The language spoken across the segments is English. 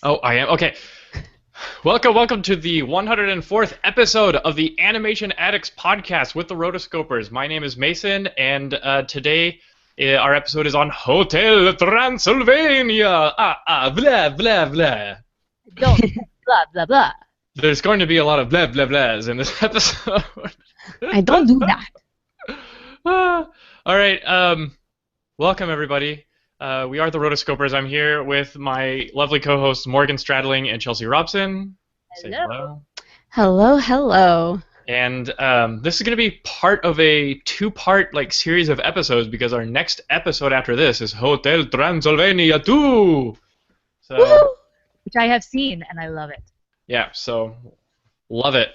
Oh, I am? Okay. Welcome to the 104th episode of the Animation Addicts Podcast with the Rotoscopers. My name is Mason, and today our episode is on Hotel Transylvania. Blah, blah, blah. Don't blah blah blah. There's going to be a lot of blah, blah, blahs in this episode. I don't do that. All right. Welcome, everybody. We are the Rotoscopers. I'm here with my lovely co-hosts Morgan Stradling and Chelsea Robson. Say hello. Hello, hello. And this is going to be part of a two-part series of episodes because our next episode after this is Hotel Transylvania 2. So, woo-hoo! Which I have seen and I love it. Yeah, so love it.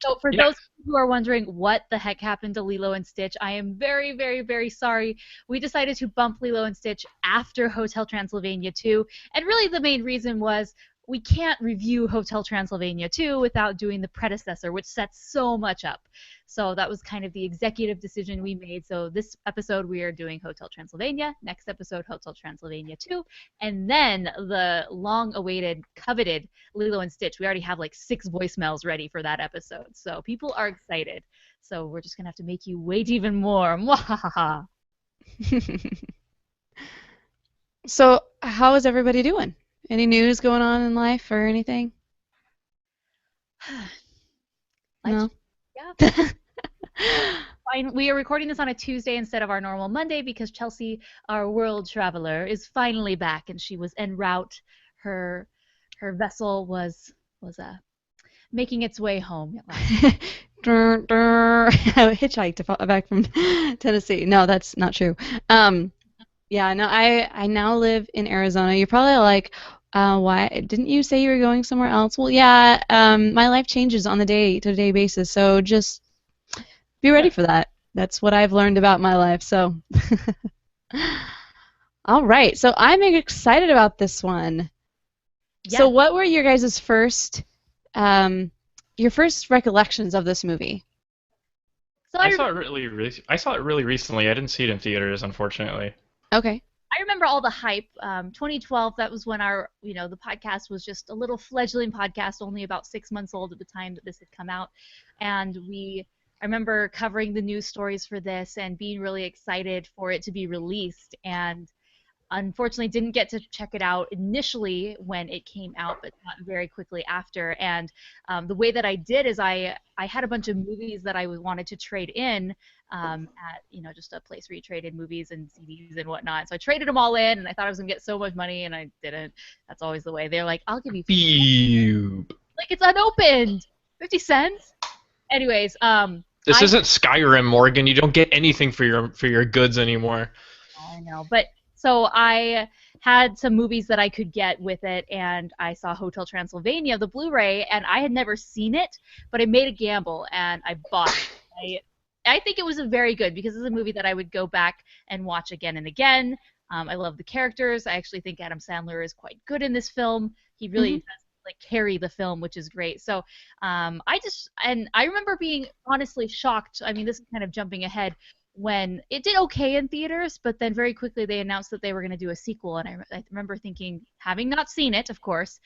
So for those who are wondering what the heck happened to Lilo and Stitch, I am very, very, very sorry. We decided to bump Lilo and Stitch after Hotel Transylvania 2, and really the main reason was we can't review Hotel Transylvania 2 without doing the predecessor, which sets so much up. So that was kind of the executive decision we made. So this episode we are doing Hotel Transylvania, next episode Hotel Transylvania 2, and then the long-awaited, coveted Lilo and Stitch. We already have like 6 voicemails ready for that episode. So people are excited. So we're just going to have to make you wait even more. Mwahaha. So, how is everybody doing? Any news going on in life or anything? No. Yeah. Fine. We are recording this on a Tuesday instead of our normal Monday because Chelsea, our world traveler, is finally back, and she was en route. Her vessel was making its way home. I hitchhiked back from Tennessee. No, that's not true. Yeah, no, I now live in Arizona. You're probably like, why didn't you say you were going somewhere else? Well, yeah, my life changes on the day-to-day basis, so just be ready for that. That's what I've learned about my life. So, all right. So I'm excited about this one. Yeah. So, what were your guys' first recollections of this movie? So I saw it really recently. I didn't see it in theaters, unfortunately. Okay. I remember all the hype. 2012, that was when our, the podcast was just a little fledgling podcast, only about 6 months old at the time that this had come out. And I remember covering the news stories for this and being really excited for it to be released. And unfortunately didn't get to check it out initially when it came out, but not very quickly after. And the way that I did is I had a bunch of movies that I wanted to trade in at just a place where you traded movies and CDs and whatnot. So I traded them all in, and I thought I was gonna get so much money, and I didn't. That's always the way. They're like, I'll give you like it's unopened, 50 cents. Anyways, this isn't Skyrim, Morgan. You don't get anything for your goods anymore. I know, but. So I had some movies that I could get with it, and I saw Hotel Transylvania, the Blu-ray, and I had never seen it, but I made a gamble, and I bought it. I think it was very good because it's a movie that I would go back and watch again and again. I love the characters. I actually think Adam Sandler is quite good in this film. He really does carry the film, which is great. So I remember being honestly shocked. I mean, this is kind of jumping ahead. When it did okay in theaters, but then very quickly they announced that they were going to do a sequel, and I remember thinking, having not seen it, of course,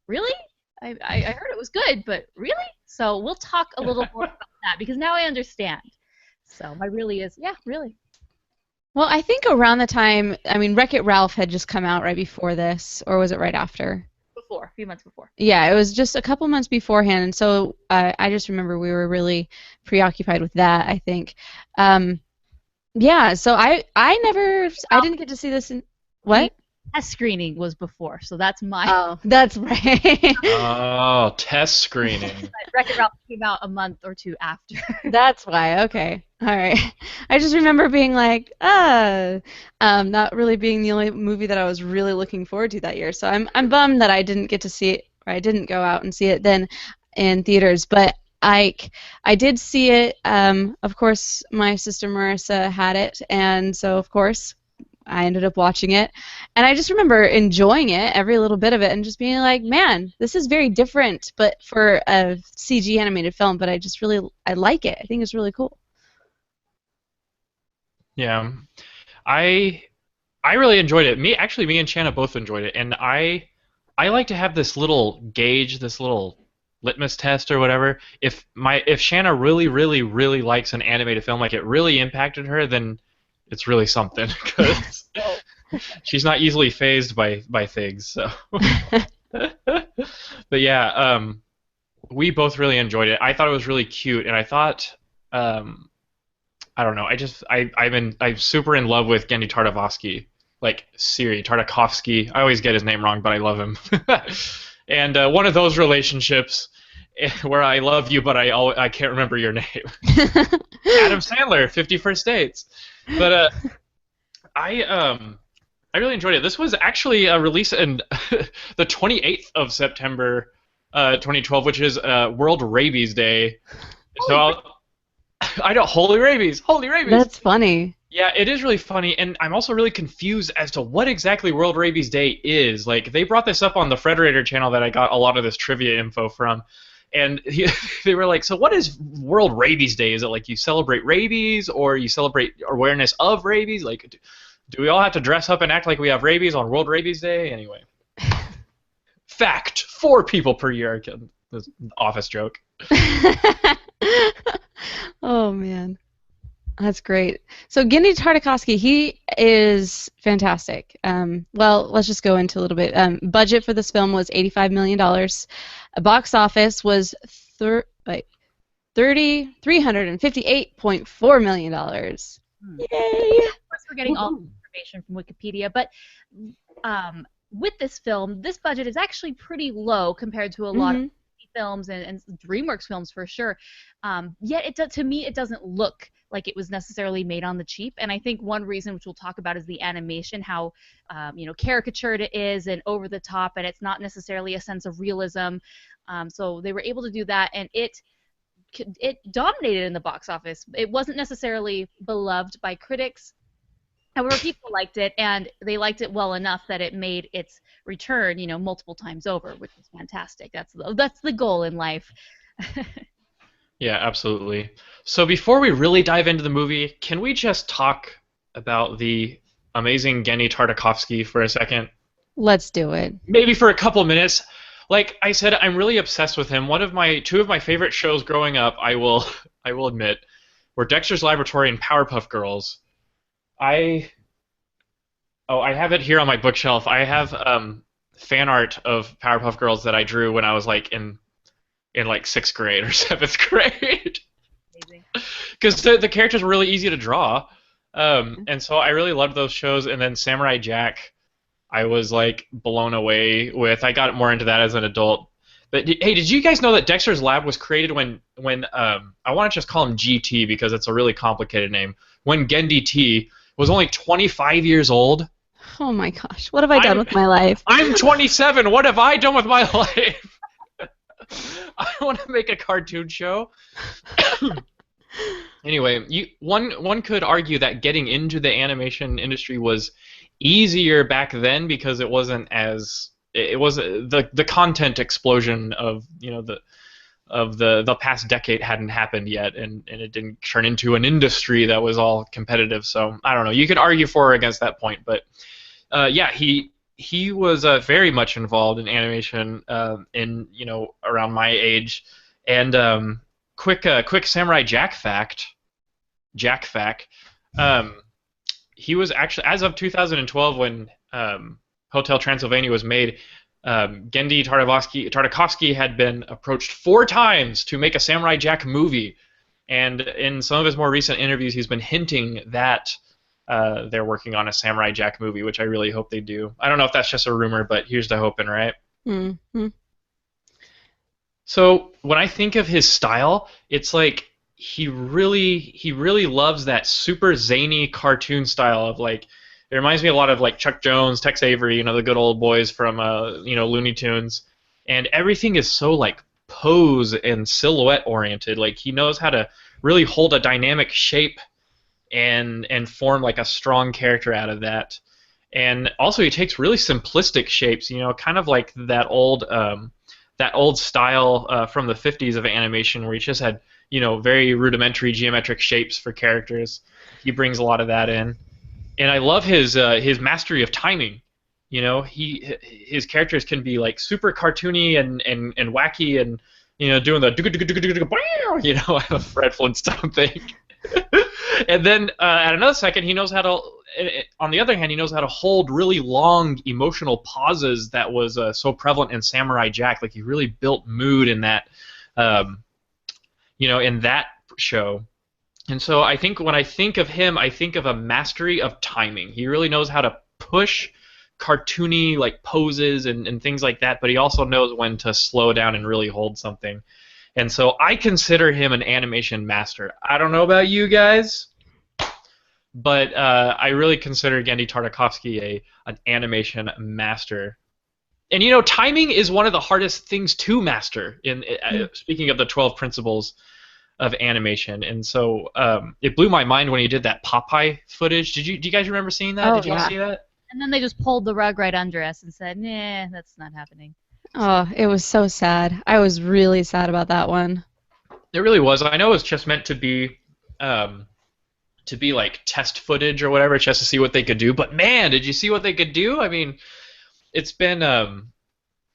really? I heard it was good, but really? So we'll talk a little more about that, because now I understand. So my really is, yeah, really. Well, I think around the time, Wreck-It Ralph had just come out right before this, or was it right after? Before, a few months before. Yeah, it was just a couple months beforehand, and so I just remember we were really preoccupied with that, I think. Yeah, so I didn't get to see this in what? Test screening was before, so that's my. Oh, that's right. Oh, test screening. Wreck-It Ralph came out a month or two after. That's why. Okay, all right. I just remember being like, not really being the only movie that I was really looking forward to that year. So I'm bummed that I didn't get to see it, or I didn't go out and see it then in theaters, but. I did see it. Of course, my sister Marissa had it, and so of course I ended up watching it. And I just remember enjoying it, every little bit of it, and just being like, man, this is very different, but for a CG animated film. But I like it. I think it's really cool. Yeah, I really enjoyed it. Me and Shanna both enjoyed it, and I I like to have this little gauge, this little litmus test or whatever. If Shanna really, really, really likes an animated film, like it really impacted her, then it's really something, because she's not easily fazed by things. So, but yeah, we both really enjoyed it. I thought it was really cute, and I thought, I don't know, I'm super in love with Gendy Tartakovsky, like Siri Tartakovsky. I always get his name wrong, but I love him. And one of those relationships where I love you, but I can't remember your name. Adam Sandler, 50 First Dates. But I really enjoyed it. This was actually released in the 28th of September, 2012, which is World Rabies Day. So I know, Holy Rabies. That's funny. Yeah, it is really funny, and I'm also really confused as to what exactly World Rabies Day is. Like, they brought this up on the Frederator channel that I got a lot of this trivia info from, and they were like, so what is World Rabies Day? Is it like you celebrate rabies, or you celebrate awareness of rabies? Like, do we all have to dress up and act like we have rabies on World Rabies Day? Anyway. Fact, 4 people per year. This office joke. Oh, man. That's great. So Gendy Tartakovsky, he is fantastic. Well, let's just go into a little bit. Budget for this film was $85 million. Box office was $358.4 million. Yay! Of course, we're getting all the information from Wikipedia, but with this film, this budget is actually pretty low compared to a lot of films and DreamWorks films for sure. Yet, to me, it doesn't look like it was necessarily made on the cheap. And I think one reason, which we'll talk about, is the animation, how caricatured it is and over the top, and it's not necessarily a sense of realism. So they were able to do that, and it dominated in the box office. It wasn't necessarily beloved by critics. However, people liked it, and they liked it well enough that it made its return, multiple times over, which is fantastic. That's the goal in life. Yeah, absolutely. So before we really dive into the movie, can we just talk about the amazing Gendy Tartakovsky for a second? Let's do it. Maybe for a couple minutes. Like I said, I'm really obsessed with him. Two of my favorite shows growing up, I will admit, were Dexter's Laboratory and Powerpuff Girls. I have it here on my bookshelf. I have fan art of Powerpuff Girls that I drew when I was like in like 6th grade or 7th grade. Because the characters were really easy to draw, and so I really loved those shows. And then Samurai Jack, I was like blown away with. I got more into that as an adult. But hey, did you guys know that Dexter's Lab was created when I want to just call him GT because it's a really complicated name. When Gendy T was only 25 years old. Oh my gosh, what have I done with my life? I'm 27. What have I done with my life? I want to make a cartoon show. Anyway, one could argue that getting into the animation industry was easier back then because it wasn't the content explosion of the past decade hadn't happened yet, and it didn't turn into an industry that was all competitive. So I don't know. You could argue for or against that point, but yeah, he was very much involved in animation around my age. And quick Samurai Jack fact. He was actually, as of 2012 when Hotel Transylvania was made, Gendy Tartakovsky had been approached 4 times to make a Samurai Jack movie, and in some of his more recent interviews, he's been hinting that they're working on a Samurai Jack movie, which I really hope they do. I don't know if that's just a rumor, but here's to hoping, right? Mm-hmm. So when I think of his style, it's like he really loves that super zany cartoon style of like. It reminds me a lot of like Chuck Jones, Tex Avery, the good old boys from Looney Tunes, and everything is so like pose and silhouette oriented. Like he knows how to really hold a dynamic shape and form like a strong character out of that. And also he takes really simplistic shapes, kind of like that old style from the 50s of animation where he just had very rudimentary geometric shapes for characters. He brings a lot of that in. And I love his mastery of timing. You know, his characters can be like super cartoony and wacky and doing the you know Fred Flintstone thing. And then at another second, he knows how to. On the other hand, he knows how to hold really long emotional pauses that was so prevalent in Samurai Jack. Like he really built mood in that, in that show. And so I think when I think of him, I think of a mastery of timing. He really knows how to push cartoony like poses and things like that, but he also knows when to slow down and really hold something. And so I consider him an animation master. I don't know about you guys, but I really consider Genndy Tartakovsky an animation master. And timing is one of the hardest things to master. Speaking of the 12 principles of animation, and so it blew my mind when he did that Popeye footage. Do you guys remember seeing that? Oh, did you all see that? And then they just pulled the rug right under us and said, "Nah, that's not happening." Oh, it was so sad. I was really sad about that one. It really was. I know it was just meant to be like test footage or whatever, just to see what they could do. But man, did you see what they could do? I mean, it's been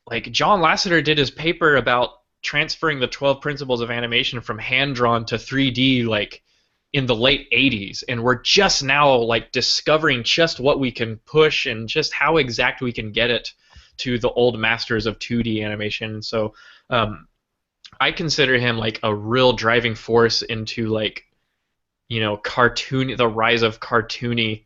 like John Lasseter did his paper about transferring the 12 principles of animation from hand-drawn to 3D like in the late 80s, and we're just now like discovering just what we can push and just how exact we can get it to the old masters of 2D animation. So I consider him like a real driving force into like the rise of cartoony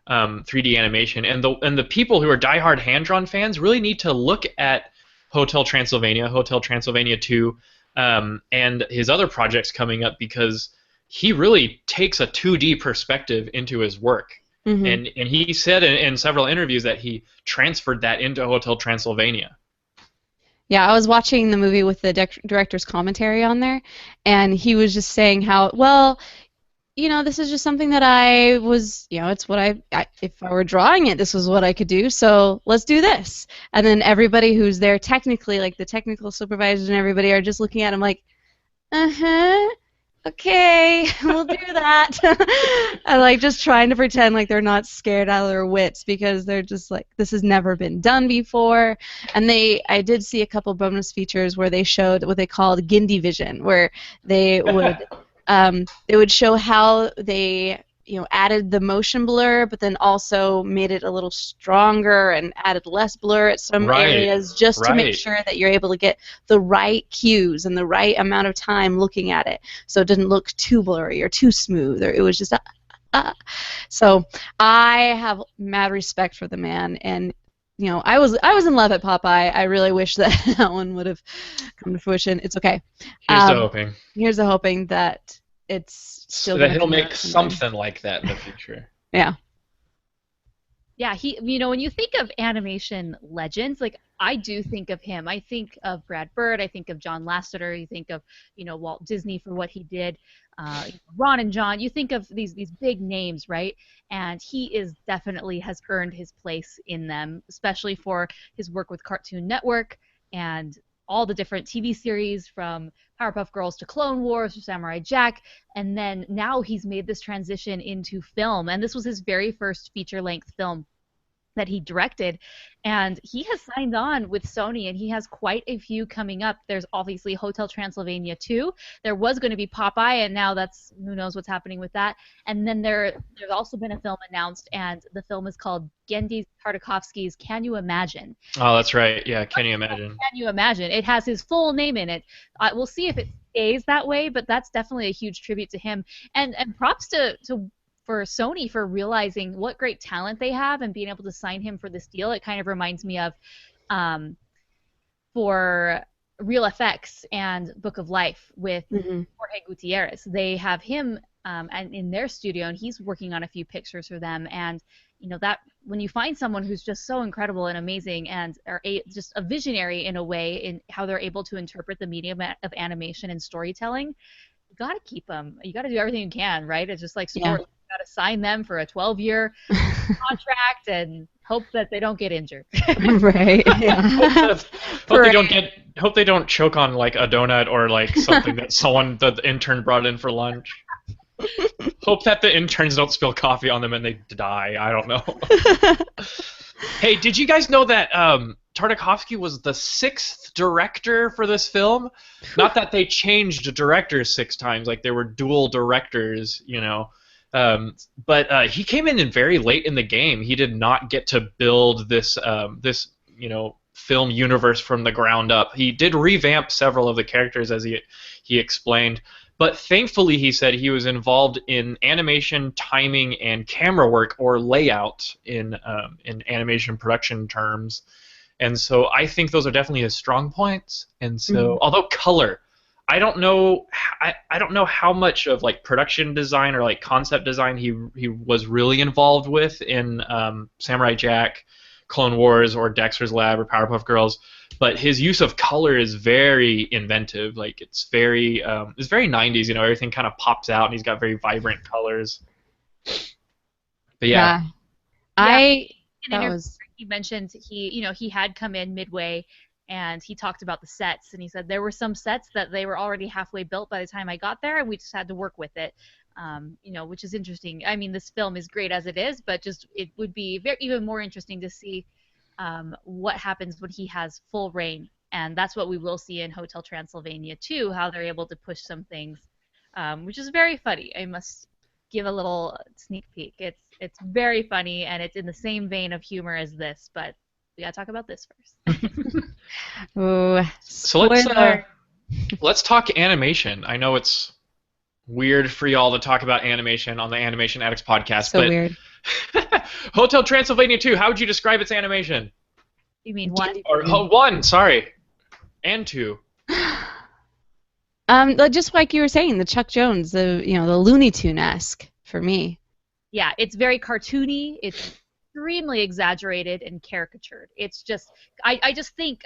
3D animation, and the people who are diehard hand-drawn fans really need to look at Hotel Transylvania 2, and his other projects coming up, because he really takes a 2D perspective into his work. Mm-hmm. And he said in several interviews that he transferred that into Hotel Transylvania. Yeah, I was watching the movie with the director's commentary on there, and he was just saying how, well, this is just something that I was, it's what if I were drawing it, this was what I could do, so let's do this. And then everybody who's there technically, like the technical supervisors and everybody, are just looking at him like, okay, we'll do that. And like just trying to pretend like they're not scared out of their wits, because they're just like, this has never been done before. And I did see a couple bonus features where they showed what they called Gindie Vision, where they would show how they added the motion blur, but then also made it a little stronger and added less blur at some areas, just to make sure that you're able to get the right cues and the right amount of time looking at it, so it didn't look too blurry or too smooth, or it was just So I have mad respect for the man, and I was in love at Popeye. I really wish that that one would have come to fruition. It's okay. Here's the hoping that it's still that he'll make something like that in the future. Yeah. Yeah, when you think of animation legends, like I do think of him. I think of Brad Bird. I think of John Lasseter. You think of Walt Disney for what he did. Ron and John. You think of these big names, right? And he definitely has earned his place in them, especially for his work with Cartoon Network and all the different TV series, from Powerpuff Girls to Clone Wars to Samurai Jack, and then now he's made this transition into film, and this was his very first feature-length film that he directed, and he has signed on with Sony, and he has quite a few coming up. There's obviously Hotel Transylvania 2. There was going to be Popeye, and now who knows what's happening with that. And then there's also been a film announced, and the film is called Genndy Tartakovsky's Can You Imagine? Oh, that's right. Yeah, Can You Imagine? Can You Imagine? It has his full name in it. We'll see if it stays that way, but that's definitely a huge tribute to him. And props for Sony for realizing what great talent they have and being able to sign him for this deal. It kind of reminds me of for Real Effects and Book of Life with Jorge Gutierrez. They have him in their studio, and he's working on a few pictures for them. And that when you find someone who's just so incredible and amazing and are just a visionary in a way in how they're able to interpret the medium of animation and storytelling, you got to keep them. You got to do everything you can, right? It's just like sport. Yeah. You got to sign them for a 12-year contract and hope that they don't get injured. Right. Yeah. Hope they don't choke on like a donut or like something that the intern brought in for lunch. Hope that the interns don't spill coffee on them and they die. I don't know. Hey, did you guys know that Tartakovsky was the 6th director for this film? Not that they changed directors 6 times, like there were dual directors, you know. But he came in very late in the game. He did not get to build this film universe from the ground up. He did revamp several of the characters, as he explained. But thankfully, he said he was involved in animation, timing, and camera work or layout in animation production terms. And so I think those are definitely his strong points. And so, although color, I don't know, I don't know how much of like production design or like concept design he was really involved with in Samurai Jack, Clone Wars, or Dexter's Lab or Powerpuff Girls. But his use of color is very inventive. Like it's very 90s. You know, everything kind of pops out, and he's got very vibrant colors. But yeah. He mentioned he had come in midway, and he talked about the sets, and he said there were some sets that they were already halfway built by the time I got there, and we just had to work with it. Which is interesting. I mean, this film is great as it is, but just it would be even more interesting to see what happens when he has full reign, and that's what we will see in Hotel Transylvania too. How they're able to push some things, which is very funny. I must give a little sneak peek. It's very funny, and it's in the same vein of humor as this, but we gotta talk about this first. Ooh, so let's talk animation. I know it's weird for y'all to talk about animation on the Animation Addicts podcast, so but weird. Hotel Transylvania 2, how would you describe its animation? You mean 1? Or 1, sorry. And 2. Just like you were saying, the Chuck Jones, the Looney Tune-esque for me. Yeah, it's very cartoony. It's extremely exaggerated and caricatured. It's just, I just think,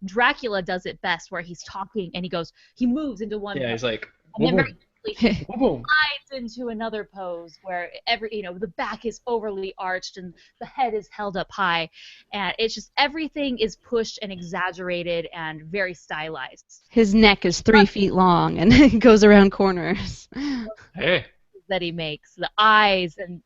Dracula does it best, where he's talking and he moves into one. Yeah, he's like, and then very quickly slides into another pose where the back is overly arched and the head is held up high, and it's just everything is pushed and exaggerated and very stylized. His neck is 3 feet long and it goes around corners. Hey. That he makes, the eyes, and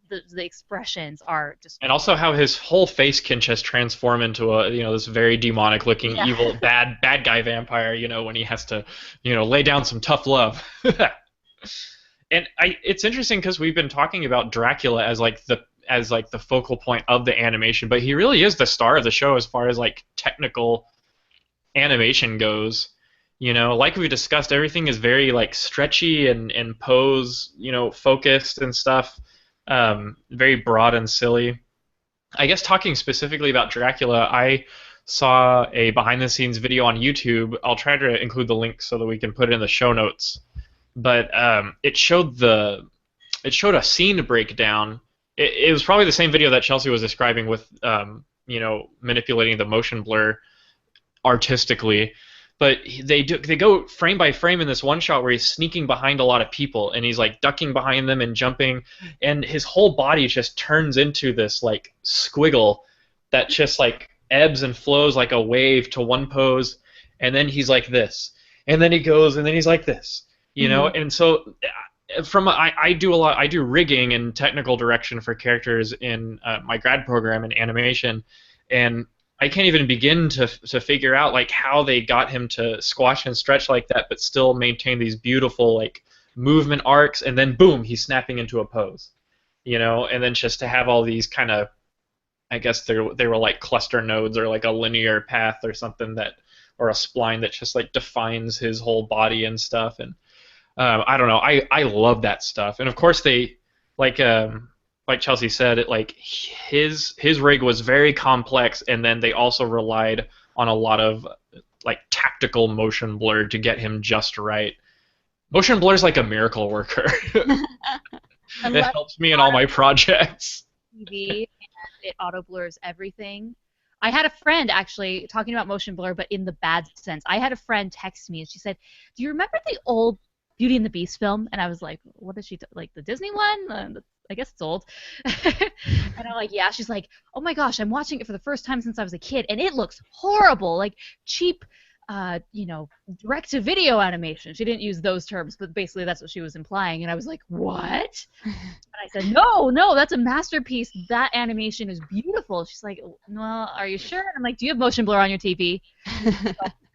the expressions are just. And also how his whole face can just transform into this very demonic looking evil bad guy vampire, when he has to lay down some tough love. And it's interesting because we've been talking about Dracula as the focal point of the animation, but he really is the star of the show as far as like technical animation goes. Like we discussed, everything is very like stretchy and pose, focused and stuff. Very broad and silly. I guess talking specifically about Dracula, I saw a behind-the-scenes video on YouTube. I'll try to include the link so that we can put it in the show notes. But it showed a scene breakdown. It was probably the same video that Chelsea was describing with manipulating the motion blur artistically. But they go frame by frame in this one shot where he's sneaking behind a lot of people, and he's like ducking behind them and jumping, and his whole body just turns into this like squiggle that just like ebbs and flows like a wave to one pose, and then he's like this, and then he goes, and then he's like this, And so I do rigging and technical direction for characters in my grad program in animation, and I can't even begin to figure out like how they got him to squash and stretch like that, but still maintain these beautiful like movement arcs, and then boom, he's snapping into a pose, and then just to have all these kind of, I guess they were like cluster nodes or like a linear path or something or a spline that just like defines his whole body and stuff, and I don't know, I love that stuff, and of course they like Chelsea said, his rig was very complex, and then they also relied on a lot of like tactical motion blur to get him just right. Motion blur is like a miracle worker. It helps me in all my projects. TV, and it auto blurs everything. I had a friend actually talking about motion blur, but in the bad sense. I had a friend text me and she said, "Do you remember the old Beauty and the Beast film?" And I was like, "What is she like the Disney one?" I guess it's old. And I'm like, yeah. She's like, "Oh my gosh, I'm watching it for the first time since I was a kid, and it looks horrible, like cheap direct-to-video animation. She didn't use those terms, but basically that's what she was implying. And I was like, what? And I said, no, that's a masterpiece. That animation is beautiful. She's like, well, are you sure? And I'm like, do you have motion blur on your TV? So,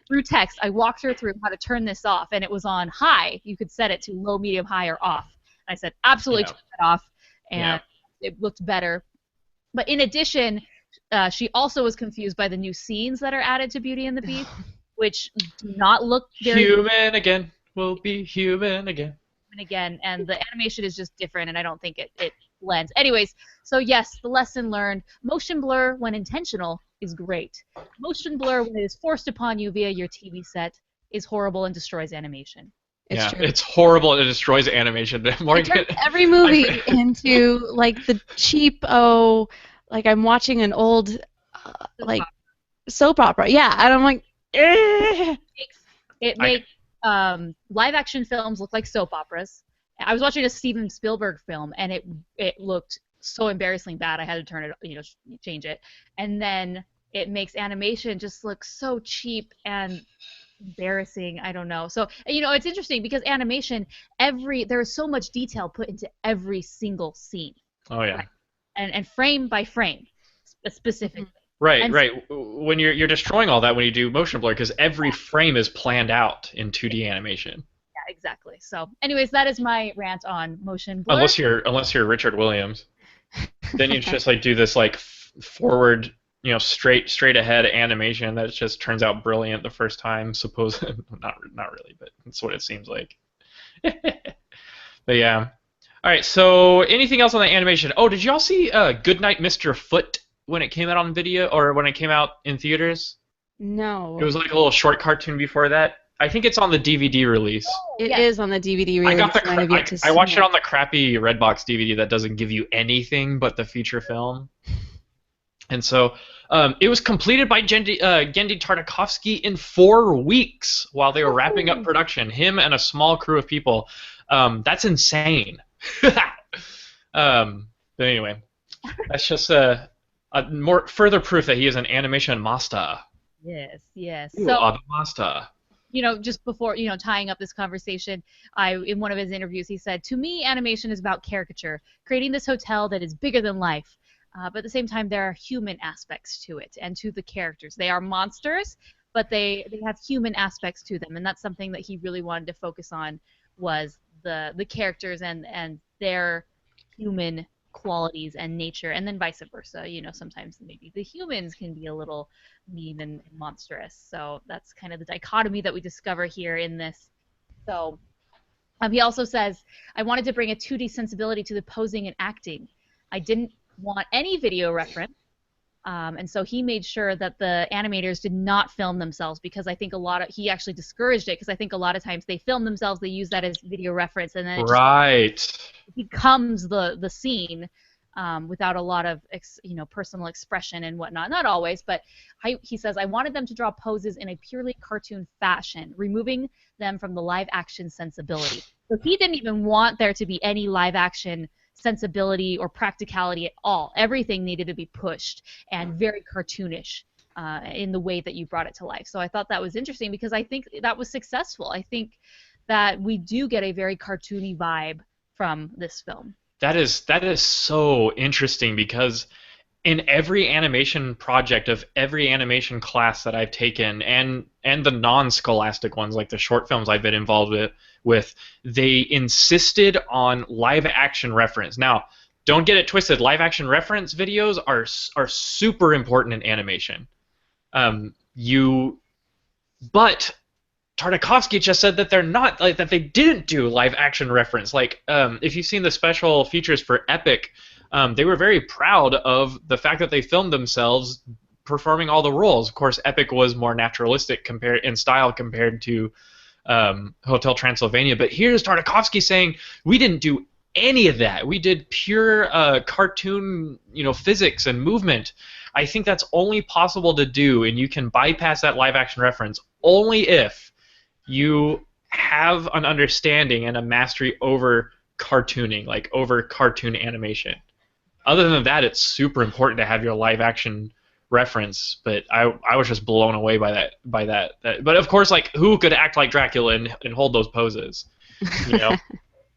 through text, I walked her through how to turn this off, and it was on high. You could set it to low, medium, high, or off. And I said, absolutely turn it off, and it looked better. But in addition, she also was confused by the new scenes that are added to Beauty and the Beast, which do not look very human again. We'll be human again. And the animation is just different, and I don't think it blends. Anyways, so yes, the lesson learned: motion blur, when intentional, is great. Motion blur, when it is forced upon you via your TV set, is horrible and destroys animation. It's horrible and it destroys animation. It turns every movie into like the cheap, like I'm watching an old soap opera. Yeah, and I'm like, It makes live action films look like soap operas. I was watching a Steven Spielberg film, and it looked so embarrassingly bad. I had to turn it, change it. And then it makes animation just look so cheap and embarrassing. I don't know. So it's interesting because animation, there's so much detail put into every single scene. Oh yeah. Right? And frame by frame, specifically. Right. When you're destroying all that when you do motion blur, because every frame is planned out in 2D animation. Yeah, exactly. So, anyways, that is my rant on motion blur. Unless you're Richard Williams, then you just like do this like forward, straight ahead animation that just turns out brilliant the first time. Not really, but that's what it seems like. But yeah. All right. So, anything else on the animation? Oh, did y'all see Goodnight, Mr. Foot? When it came out on video, or when it came out in theaters? No. It was like a little short cartoon before that. I think it's on the DVD release. It is on the DVD release. I watched it on the crappy Redbox DVD that doesn't give you anything but the feature film. And so it was completed by Gendy Tartakovsky in 4 weeks while they were wrapping up production. Him and a small crew of people. That's insane. But anyway, that's just more further proof that he is an animation master. Yes. You are the master. Just before, tying up this conversation, in one of his interviews, he said, "To me, animation is about caricature, creating this hotel that is bigger than life. But at the same time, there are human aspects to it and to the characters. They are monsters, but they have human aspects to them, and that's something that he really wanted to focus on, was the characters and their human qualities and nature, and then vice versa. Sometimes maybe the humans can be a little mean and monstrous. So that's kind of the dichotomy that we discover here in this. So he also says, I wanted to bring a 2D sensibility to the posing and acting. I didn't want any video reference. And so he made sure that the animators did not film themselves, because I think he actually discouraged it, because I think a lot of times they film themselves, they use that as video reference, and then it becomes the scene without a lot of personal expression and whatnot. Not always, but he says, I wanted them to draw poses in a purely cartoon fashion, removing them from the live action sensibility. So he didn't even want there to be any live action sensibility or practicality at all. Everything needed to be pushed and very cartoonish in the way that you brought it to life. So I thought that was interesting, because I think that was successful. I think that we do get a very cartoony vibe from this film. That is so interesting, because in every animation project of every animation class that I've taken, and the non-scholastic ones, like the short films I've been involved with, they insisted on live action reference. Now, don't get it twisted. Live action reference videos are super important in animation. But Tartakovsky just said that they're not, like, that they didn't do live action reference. Like, if you've seen the special features for Epic, they were very proud of the fact that they filmed themselves performing all the roles. Of course, Epic was more naturalistic in style compared to Hotel Transylvania. But here's Tartakovsky saying, we didn't do any of that. We did pure cartoon, physics and movement. I think that's only possible to do, and you can bypass that live action reference only if you have an understanding and a mastery over cartooning, like over cartoon animation. Other than that, it's super important to have your live action reference, but I was just blown away by that. But of course, like, who could act like Dracula and hold those poses? You know,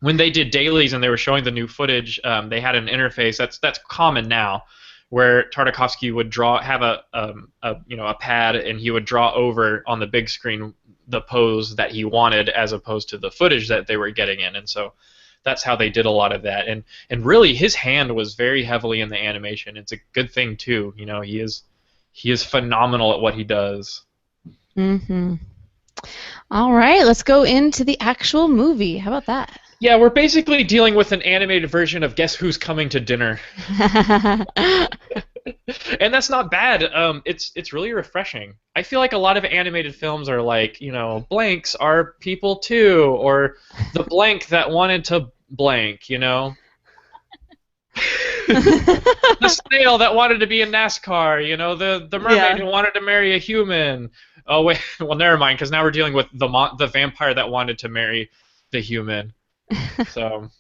when they did dailies and they were showing the new footage, they had an interface that's common now, where Tartakovsky would have a pad, and he would draw over on the big screen the pose that he wanted as opposed to the footage that they were getting in, and so that's how they did a lot of that. And really, his hand was very heavily in the animation. It's a good thing too. You know, he is phenomenal at what he does. Mm-hmm. All right, let's go into the actual movie. How about that? Yeah, we're basically dealing with an animated version of Guess Who's Coming to Dinner. And that's not bad. It's really refreshing. I feel like a lot of animated films are like, you know, blanks are people too, or the blank that wanted to blank, you know. The snail that wanted to be in NASCAR, you know, the mermaid who wanted to marry a human. Oh wait, well never mind, because now we're dealing with the vampire that wanted to marry the human. So,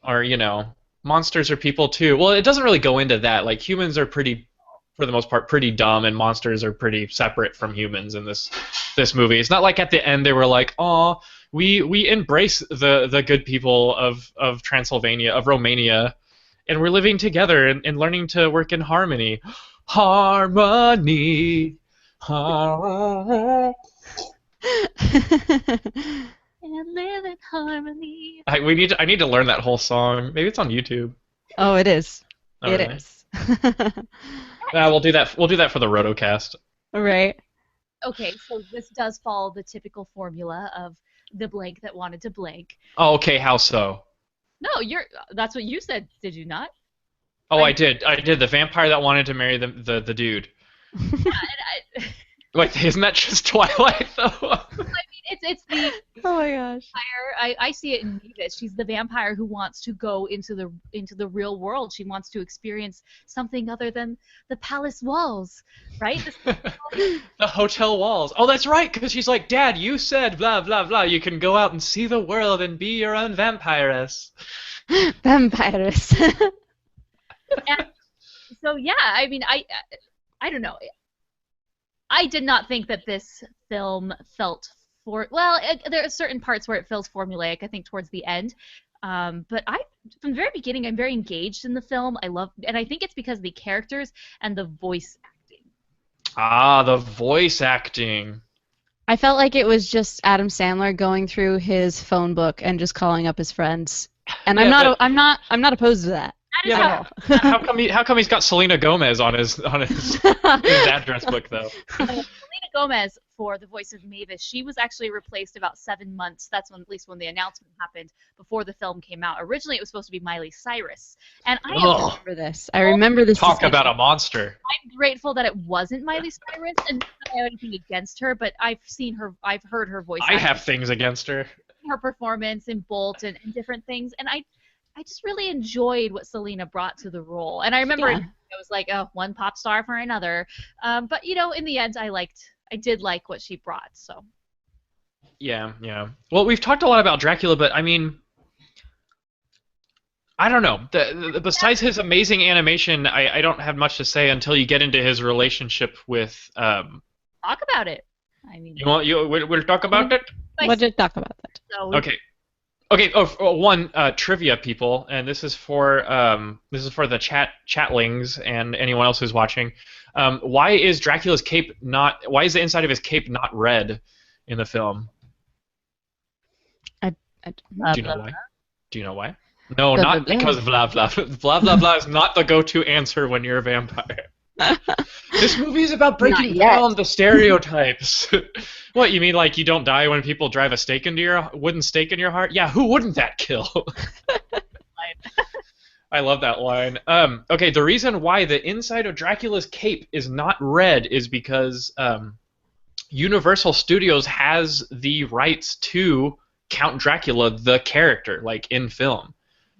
or you know, monsters are people too. Well, it doesn't really go into that. Like, humans are pretty, for the most part, pretty dumb, and monsters are pretty separate from humans in this movie. It's not like at the end they were like, "Aw, we embrace the good people of Transylvania, of Romania, and we're living together and learning to work in harmony." Harmony. Harmony. And live in harmony. I need to learn that whole song. Maybe it's on YouTube. Oh, it is. Oh, it really? is. We'll do that. We'll do that for the Rotocast. All right. Okay, so this does follow the typical formula of the blank that wanted to blank. Oh, okay. How so? No, that's what you said, did you not? Oh, I did. The vampire that wanted to marry the dude. Yeah, Wait, isn't that just Twilight though? I mean, it's the Oh my gosh. vampire. I see it in Mavis. She's the vampire who wants to go into the real world. She wants to experience something other than the palace walls, right? The hotel walls. Oh, that's right, because she's like, Dad, you said blah blah blah. You can go out and see the world and be your own vampiress. Vampirus. And so yeah, I mean, I don't know. I did not think that this film felt there are certain parts where it feels formulaic, I think, towards the end. But from the very beginning, I'm very engaged in the film. And I think it's because of the characters and the voice acting. Ah, the voice acting. I felt like it was just Adam Sandler going through his phone book and just calling up his friends. And Yeah, I'm not opposed to that. That is Yeah, how how come he's got Selena Gomez on his address book though? Selena Gomez, for the voice of Mavis, she was actually replaced about 7 months. That's at least when the announcement happened, before the film came out. Originally, it was supposed to be Miley Cyrus, and I remember this. Talk discussion. about a monster. I'm grateful that it wasn't Miley Cyrus, and not that I have anything against her, but I've heard her voice. I have things against her. Her performance in Bolt and different things, and I just really enjoyed what Selena brought to the role. And I remember it was like, oh, one pop star for another. But you know, in the end, I did like what she brought. So. Yeah. Well, we've talked a lot about Dracula, but I mean, I don't know. Besides his amazing animation, I don't have much to say until you get into his relationship with. Talk about it. I mean. We'll talk about it. What did talk about that? So, Okay. One trivia, people, and this is for the chatlings and anyone else who's watching. Why is Dracula's cape not? Why is the inside of his cape not red in the film? Do you know why? Do you know why? No, not because blah blah blah blah blah is not the go-to answer when you're a vampire. This movie is about breaking down the stereotypes. What, you mean like you don't die when people drive a wooden stake in your heart? Yeah, who wouldn't that kill? I love that line. Okay, the reason why the inside of Dracula's cape is not red is because Universal Studios has the rights to Count Dracula, the character, like in film.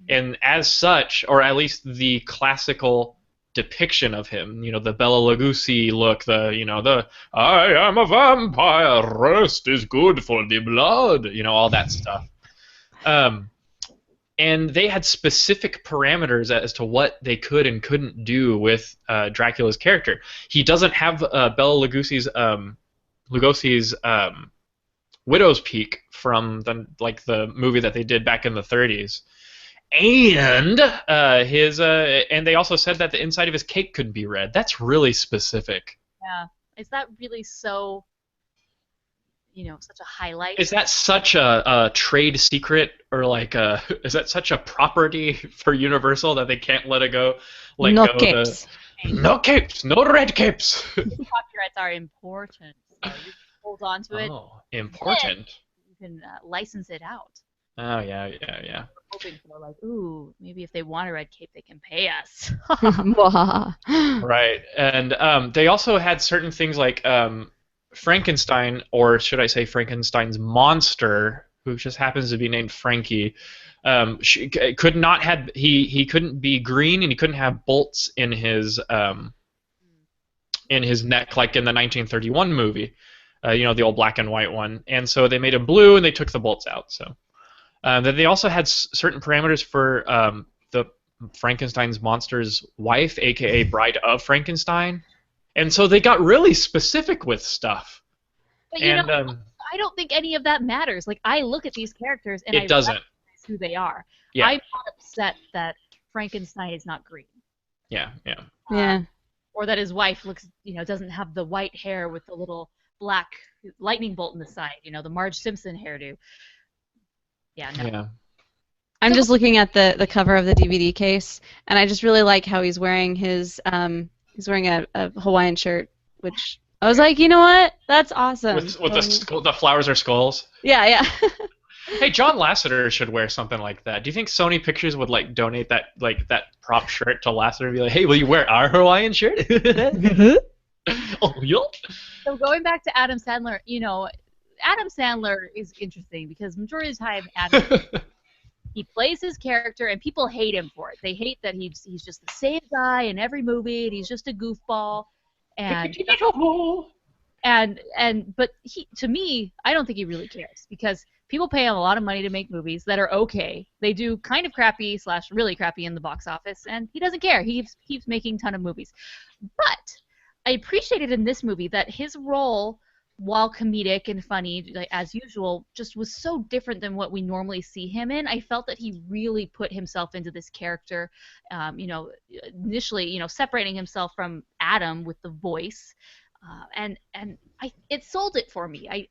And as such, or at least the classical depiction of him, you know, the Bela Lugosi look, the I am a vampire, rest is good for the blood, you know, all that stuff. and they had specific parameters as to what they could and couldn't do with Dracula's character. He doesn't have Bela Lugosi's Widow's Peak from the movie that they did back in the 30s. And and they also said that the inside of his cake couldn't be red. That's really specific. Yeah. Is that really so, such a highlight? Is that such a trade secret, or is that such a property for Universal that they can't let it go? No capes. No capes. No red capes. Copyrights are important, so you hold on to it. Oh, important. You can license it out. Oh, yeah. We're hoping for ooh, maybe if they want a red cape, they can pay us. Right, and they also had certain things like Frankenstein, or should I say Frankenstein's monster, who just happens to be named Frankie. He couldn't be green, and he couldn't have bolts in his neck like in the 1931 movie, the old black and white one. And so they made him blue, and they took the bolts out. So. Then they also had certain parameters for the Frankenstein's monster's wife, aka Bride of Frankenstein, and so they got really specific with stuff. But I don't think any of that matters. I look at these characters and it doesn't. Recognize who they are. Yeah. I'm not upset that Frankenstein is not green. Yeah. Or that his wife doesn't have the white hair with the little black lightning bolt in the side. The Marge Simpson hairdo. Yeah, no. Yeah. I'm just looking at the cover of the DVD case, and I just really like how he's wearing his he's wearing a Hawaiian shirt, which I was like, you know what? That's awesome. With the flowers are skulls. Yeah. Hey, John Lasseter should wear something like that. Do you think Sony Pictures would donate that prop shirt to Lasseter and be like, hey, will you wear our Hawaiian shirt? Oh, yeah. So going back to Adam Sandler, Adam Sandler is interesting because majority of the time he plays his character and people hate him for it. They hate that he's just the same guy in every movie and he's just a goofball. But to me, I don't think he really cares because people pay him a lot of money to make movies that are okay. They do kind of crappy / really crappy in the box office, and he doesn't care. He keeps making a ton of movies. But I appreciated in this movie that his role, while comedic and funny, as usual, just was so different than what we normally see him in. I felt that he really put himself into this character, initially, separating himself from Adam with the voice, and it sold it for me. I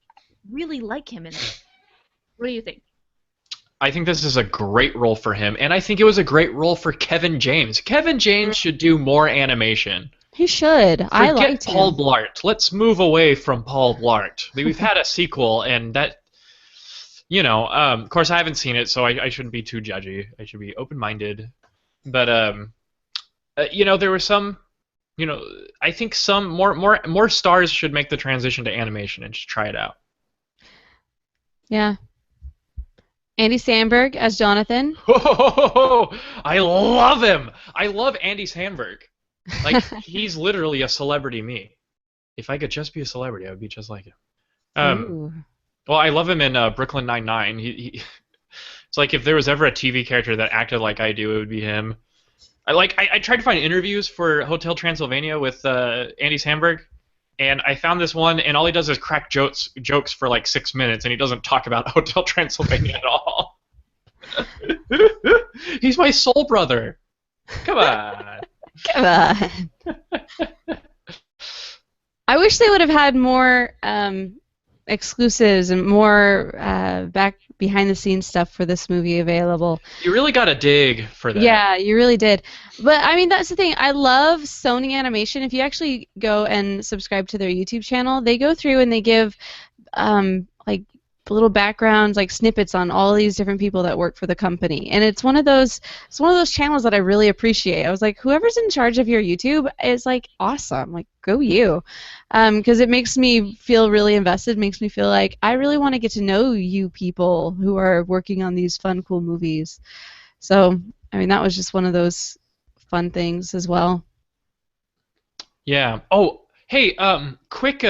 really like him in it. What do you think? I think this is a great role for him, and I think it was a great role for Kevin James. Kevin James should do more animation. He should. I liked Forget Paul Blart. Let's move away from Paul Blart. We've had a sequel, and that, of course I haven't seen it, so I shouldn't be too judgy. I should be open-minded. But, there were some, I think some more stars should make the transition to animation and just try it out. Yeah. Andy Samberg as Jonathan. Oh, I love him. I love Andy Samberg. He's literally a celebrity me. If I could just be a celebrity, I would be just like him. Well, I love him in Brooklyn Nine-Nine. It's like if there was ever a TV character that acted like I do, it would be him. I tried to find interviews for Hotel Transylvania with Andy Samberg, and I found this one, and all he does is crack jokes for 6 minutes, and he doesn't talk about Hotel Transylvania at all. He's my soul brother. Come on. Come on. I wish they would have had more exclusives and more back behind the scenes stuff for this movie available. You really got to dig for that. Yeah, you really did. But I mean, that's the thing. I love Sony Animation. If you actually go and subscribe to their YouTube channel, they go through and they give little backgrounds, snippets on all these different people that work for the company, and it's one of those channels that I really appreciate. I was like, whoever's in charge of your YouTube is awesome. Go you, because it makes me feel really invested. Makes me feel like I really want to get to know you people who are working on these fun, cool movies. So I mean, that was just one of those fun things as well. Yeah. Oh, hey, quick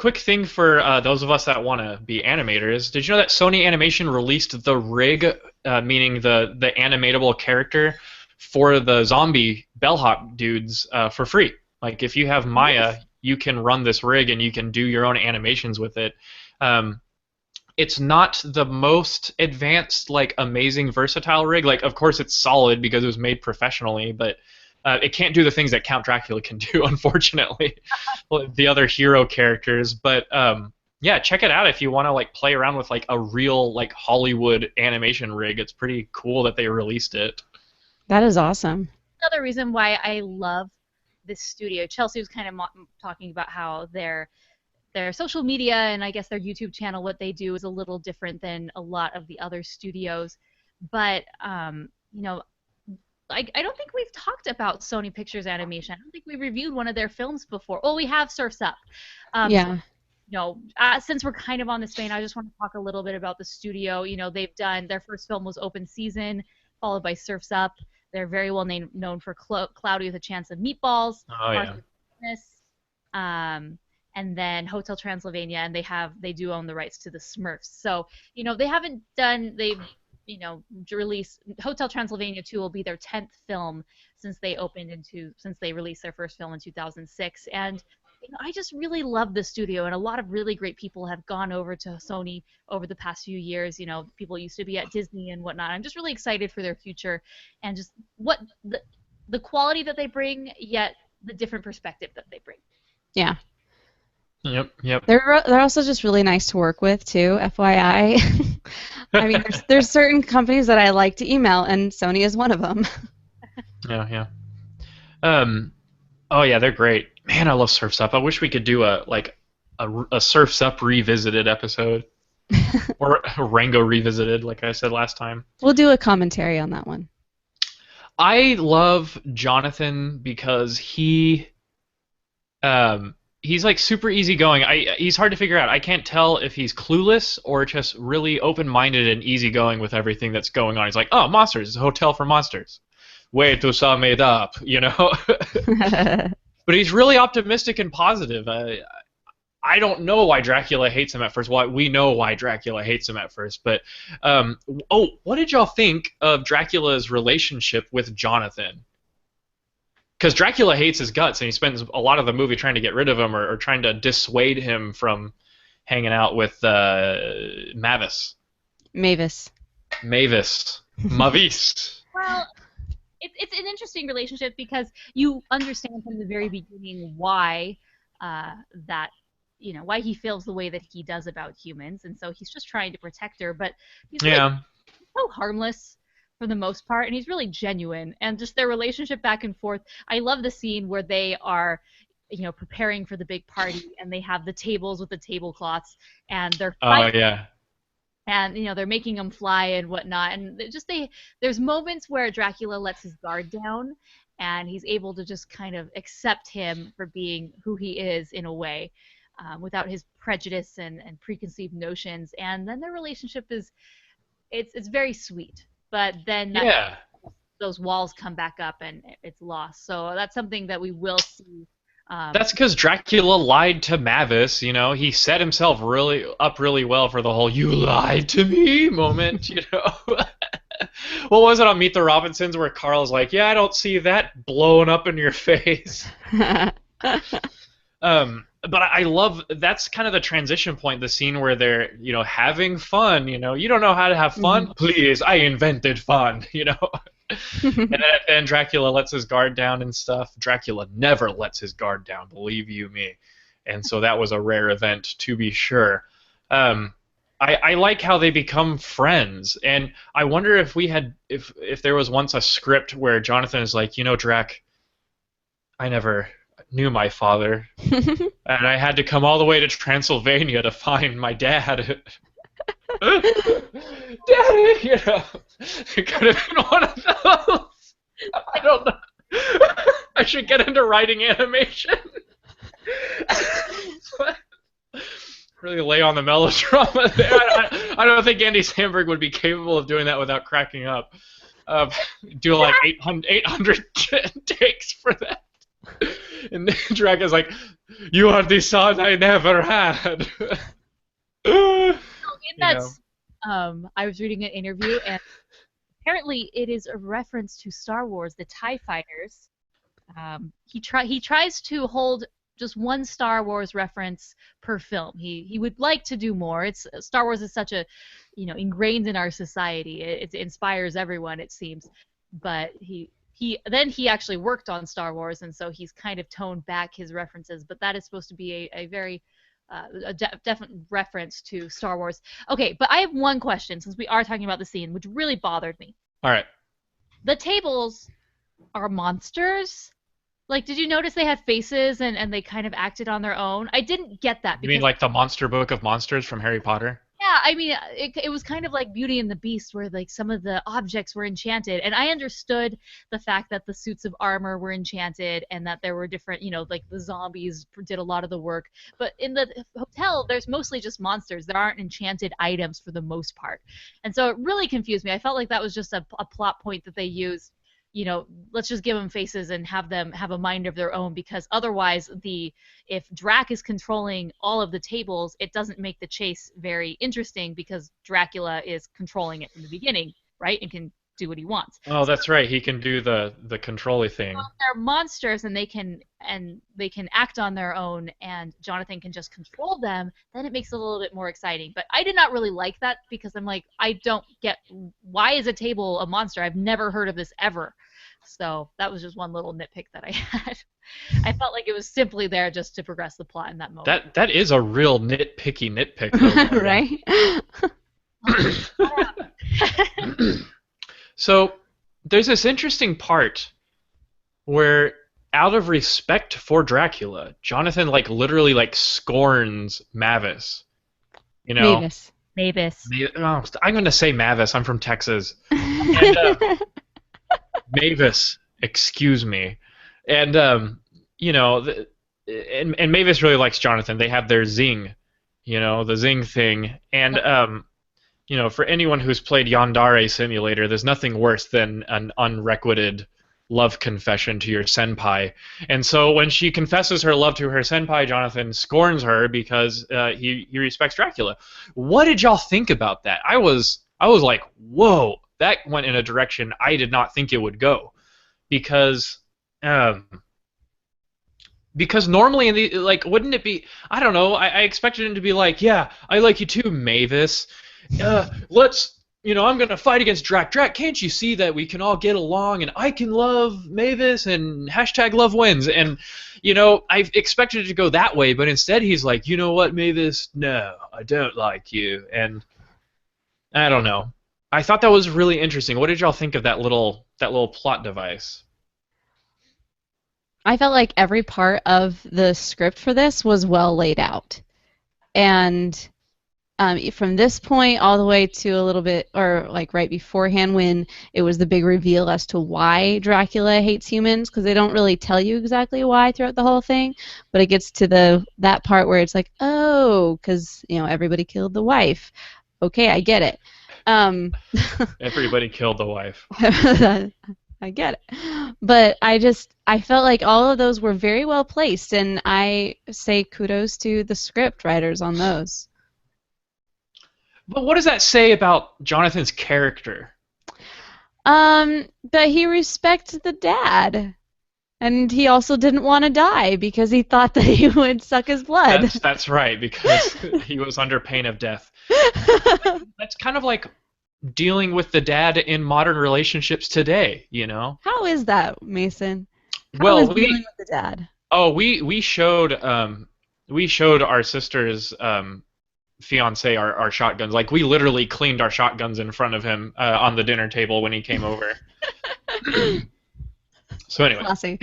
quick thing for those of us that want to be animators. Did you know that Sony Animation released the rig, meaning the animatable character, for the zombie bellhop dudes for free? Like, if you have Maya, you can run this rig and you can do your own animations with it. It's not the most advanced, like, amazing, versatile rig. Like, of course, it's solid because it was made professionally, but it can't do the things that Count Dracula can do, unfortunately. The other hero characters. But yeah, check it out if you want to like play around with like a real like Hollywood animation rig. It's pretty cool that they released it. That is awesome. Another reason why I love this studio. Chelsea was kind of talking about how their social media and I guess their YouTube channel, what they do is a little different than a lot of the other studios. But you know, I don't think we've talked about Sony Pictures Animation. I don't think we reviewed one of their films before. Well, we have Surf's Up. Yeah. So, since we're kind of on this vein, I just want to talk a little bit about the studio. You know, they've done, their first film was Open Season, followed by Surf's Up. They're very well known for Cloudy with a Chance of Meatballs. Oh, yeah. And then Hotel Transylvania, and they do own the rights to the Smurfs. So, you know, released Hotel Transylvania 2 will be their 10th film since they released their first film in 2006. And you know, I just really love the studio, and a lot of really great people have gone over to Sony over the past few years. You know, people used to be at Disney and whatnot. I'm just really excited for their future and just what the quality that they bring, yet the different perspective that they bring. Yeah. Yep. They're also just really nice to work with too, FYI. I mean, there's certain companies that I like to email, and Sony is one of them. Yeah. Oh yeah, they're great. Man, I love Surf's Up. I wish we could do a Surf's Up revisited episode, or a Rango revisited, like I said last time. We'll do a commentary on that one. I love Jonathan because he's like super easygoing. He's hard to figure out. I can't tell if he's clueless or just really open-minded and easygoing with everything that's going on. He's like, oh, monsters, it's a hotel for monsters. Way to sum it up, you know? But he's really optimistic and positive. I don't know why Dracula hates him at first. Well, we know why Dracula hates him at first. But, what did y'all think of Dracula's relationship with Jonathan? Because Dracula hates his guts, and he spends a lot of the movie trying to get rid of him or trying to dissuade him from hanging out with Mavis. Mavis. Mavis. Well, it's an interesting relationship because you understand from the very beginning why why he feels the way that he does about humans, and so he's just trying to protect her. But he's so harmless for the most part, and he's really genuine. And just their relationship back and forth. I love the scene where they are, preparing for the big party, and they have the tables with the tablecloths, and they're fighting. Oh yeah. And they're making him fly and whatnot, and there's moments where Dracula lets his guard down, and he's able to just kind of accept him for being who he is in a way, without his prejudice and preconceived notions. And then their relationship it's very sweet, but then those walls come back up and it's lost. So that's something that we will see. That's because Dracula lied to Mavis, He set himself really well for the whole "you lied to me" moment, What was it on Meet the Robinsons where Carl's like, yeah, I don't see that blowing up in your face. But I love, that's kind of the transition point, the scene where they're, having fun, You don't know how to have fun? Mm-hmm. Please, I invented fun, And then Dracula lets his guard down and stuff. Dracula never lets his guard down, believe you me. And so that was a rare event, to be sure. I like how they become friends, and I wonder if if there was once a script where Jonathan is like, Drac, I never knew my father, and I had to come all the way to Transylvania to find my dad. Daddy, it could have been one of those. I don't know. I should get into writing animation. Really lay on the melodrama there. I don't think Andy Samberg would be capable of doing that without cracking up. Do like 800 takes for that. And Dracula's like, "You are the son I never had." In You that, know. I was reading an interview, and apparently it is a reference to Star Wars, the TIE fighters. He tries to hold just one Star Wars reference per film. He would like to do more. It's Star Wars is such a, ingrained in our society. It inspires everyone, it seems. But he actually worked on Star Wars, and so he's kind of toned back his references. But that is supposed to be a very definite reference to Star Wars. Okay, but I have one question since we are talking about the scene, which really bothered me. All right. The tables are monsters. Like, did you notice they had faces and they kind of acted on their own? I didn't get that. You mean like the Monster Book of Monsters from Harry Potter? Yeah, I mean, it was kind of like Beauty and the Beast, where like some of the objects were enchanted, and I understood the fact that the suits of armor were enchanted and that there were different, like the zombies did a lot of the work. But in the hotel, there's mostly just monsters. There aren't enchanted items for the most part, and so it really confused me. I felt like that was just a plot point that they used. Let's just give them faces and have them have a mind of their own, because otherwise if Drac is controlling all of the tables, it doesn't make the chase very interesting because Dracula is controlling it from the beginning, right? And can do what he wants. Oh, that's right. He can do the control-y thing. Well, they're monsters and they can act on their own, and Jonathan can just control them. Then it makes it a little bit more exciting. But I did not really like that because I'm like, I don't get, why is a table a monster? I've never heard of this ever. So that was just one little nitpick that I had. I felt like it was simply there just to progress the plot in that moment. That is a real nitpick, though. Right? So there's this interesting part where, out of respect for Dracula, Jonathan literally scorns Mavis. Mavis. Oh, I'm going to say Mavis. I'm from Texas. And, Mavis, excuse me. And and Mavis really likes Jonathan. They have their zing, the zing thing. And for anyone who's played Yandere Simulator, there's nothing worse than an unrequited love confession to your senpai. And so when she confesses her love to her senpai, Jonathan scorns her because he respects Dracula. What did y'all think about that? I was like, whoa, that went in a direction I did not think it would go, because normally in the wouldn't it be, I don't know, I expected him to be like, yeah, I like you too, Mavis. Let's, I'm going to fight against Drac. Drac, can't you see that we can all get along and I can love Mavis and #love wins? And, I expected it to go that way, but instead he's like, you know what, Mavis? No, I don't like you. And I don't know. I thought that was really interesting. What did y'all think of that little plot device? I felt like every part of the script for this was well laid out. And from this point all the way to a little bit, or right beforehand when it was the big reveal as to why Dracula hates humans, because they don't really tell you exactly why throughout the whole thing, but it gets to that part where it's like, oh, because everybody killed the wife. Okay, I get it. Everybody killed the wife. I get it. But I felt like all of those were very well placed, and I say kudos to the script writers on those. But what does that say about Jonathan's character? That he respects the dad. And he also didn't want to die because he thought that he would suck his blood. That's right, because he was under pain of death. That's kind of like dealing with the dad in modern relationships today, How is that, Mason? How is dealing with the dad? Oh, we showed our sister's fiance our shotguns. We literally cleaned our shotguns in front of him on the dinner table when he came over. So anyway, Classy.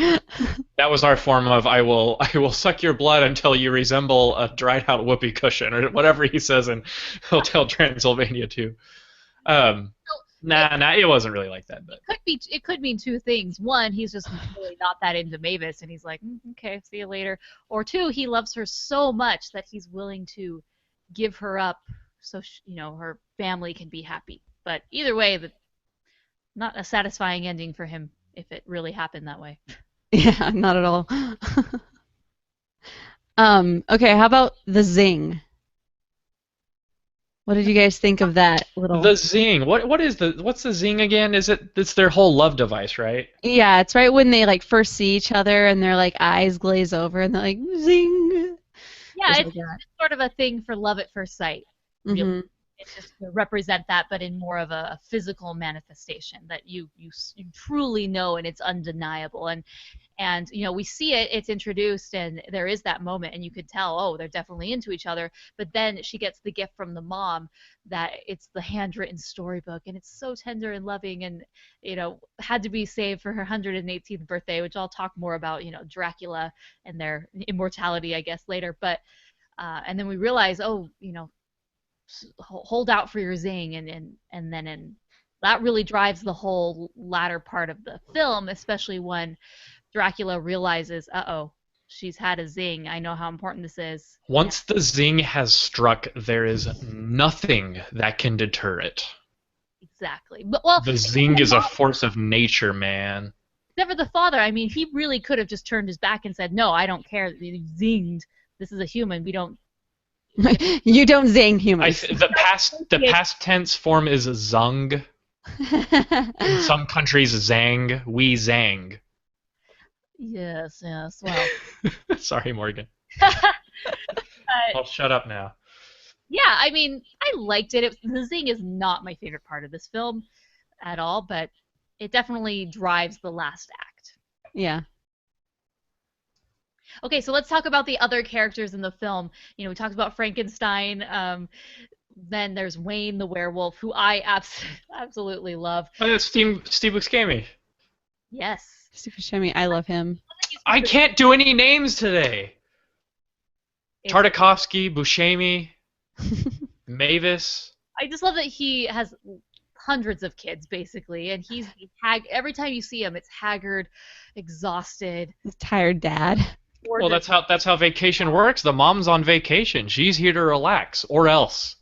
That was our form of I will suck your blood until you resemble a dried out whoopee cushion, or whatever he says in Hotel Transylvania 2. Nah, it wasn't really like that. But it could mean two things. One, he's just really not that into Mavis, and he's like, okay, see you later. Or two, he loves her so much that he's willing to give her up so her family can be happy. But either way, not a satisfying ending for him if it really happened that way. Yeah, not at all. Okay, how about the zing? What did you guys think of that little? The zing. What's the zing again? It's their whole love device, right? Yeah, it's right when they like first see each other and their like eyes glaze over and they're like zing. Yeah, Just it's like that. sort of a thing for love at first sight. Really. hmm It's just to represent that, but in more of a physical manifestation that you truly know and it's undeniable. And we see it, it's introduced, and there is that moment, and you could tell, oh, they're definitely into each other. But then she gets the gift from the mom that it's the handwritten storybook, and it's so tender and loving, and had to be saved for her 118th birthday, which I'll talk more about, Dracula and their immortality, I guess, later. But and then we realize, oh, hold out for your zing, and then that really drives the whole latter part of the film, especially when Dracula realizes, uh-oh, she's had a zing. I know how important this is. Once the zing has struck, there is nothing that can deter it. Exactly. But well, The zing is a force of nature, man. except for the father. I mean, he really could have just turned his back and said, "No, I don't care. You zinged. This is a human. We don't." You don't zing humans. The past tense form is zung. In some countries, zang. We zang. Yes. Well. Sorry, Morgan. uh, I'll shut up now. Yeah, I mean, I liked it. The zing is not my favorite part of this film at all, but it definitely drives the last act. Yeah. Okay, so let's talk about the other characters in the film. We talked about Frankenstein. Then there's Wayne the werewolf, who I absolutely love. Oh, that's Steve Buscemi. Yes. Steve Buscemi, I love him. I can't do any names today. Tartakovsky, Buscemi, Mavis. I just love that he has hundreds of kids, basically, and he's every time you see him, it's haggard, exhausted. His tired dad. Well, that's how vacation works. The mom's on vacation. She's here to relax, or else.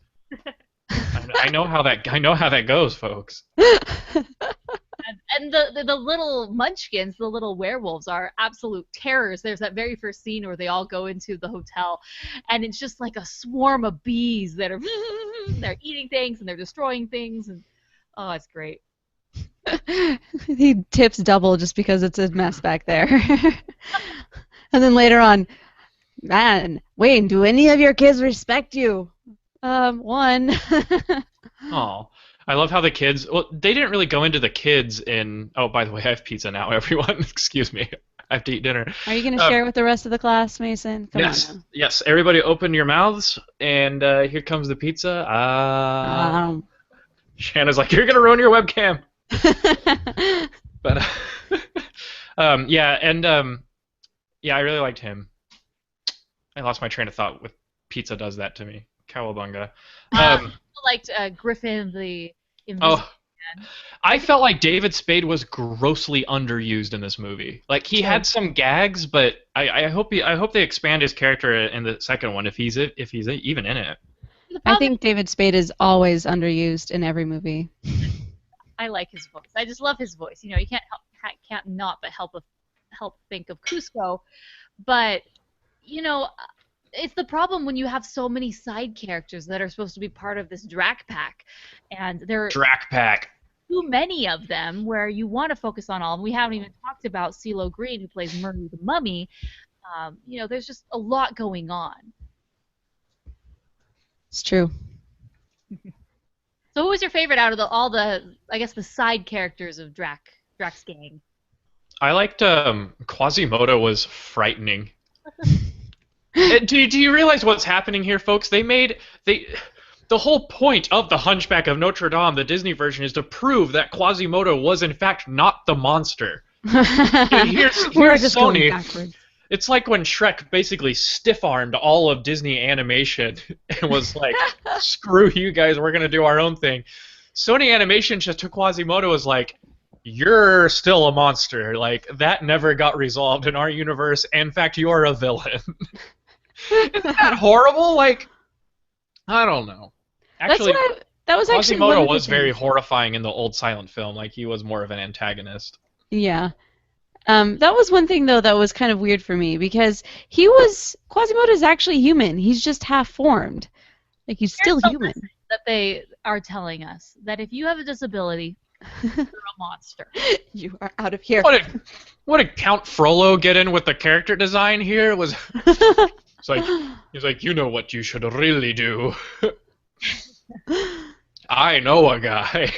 I know how that goes, folks. And the little munchkins, the little werewolves, are absolute terrors. There's that very first scene where they all go into the hotel, and it's just like a swarm of bees that are they're eating things and they're destroying things, and oh, it's great. He tips double just because it's a mess back there. And then later on, man, Wayne, do any of your kids respect you? One. Oh, I love how the kids. Well, they didn't really go into the kids in. Oh, by the way, I have pizza now, everyone. Excuse me. I have to eat dinner. Are you going to share with the rest of the class, Mason? Come yes. on now. Yes. Everybody, open your mouths, and here comes the pizza. Shanna's like, "You're gonna ruin your webcam." But yeah, I really liked him. I lost my train of thought with pizza does that to me. Cowabunga. I liked Griffin the Invisible Man. I felt like David Spade was grossly underused in this movie. Like he had some gags, but I hope they expand his character in the second one if he's even in it. I think David Spade is always underused in every movie. I like his voice. I just love his voice. You can't not but help think of Cusco, but it's the problem when you have so many side characters that are supposed to be part of this Drac Pack, and there are too many of them where you want to focus on all of them. We haven't even talked about CeeLo Green, who plays Murray the Mummy. There's just a lot going on. It's true. So who was your favorite out of all the, I guess, the side characters of Drac's gang? I liked Quasimodo was frightening. Do you realize what's happening here, folks? The whole point of the Hunchback of Notre Dame, the Disney version, is to prove that Quasimodo was in fact not the monster. Here's We're just Sony. going backwards. It's like when Shrek basically stiff-armed all of Disney animation and was like, "Screw you guys, we're gonna do our own thing." Sony Animation just took Quasimodo as like, "You're still a monster. Like that never got resolved in our universe. In fact, you're a villain." Isn't that horrible? Like, I don't know. Actually, that was actually Quasimodo was very horrifying in the old silent film. Like he was more of an antagonist. Yeah. That was one thing, though, that was kind of weird for me, because Quasimodo's actually human. He's just half-formed. Like, he's still human. That they are telling us that if you have a disability, you're a monster. You are out of here. What did Count Frollo get in with the character design here? He's like, you know what you should really do. I know a guy.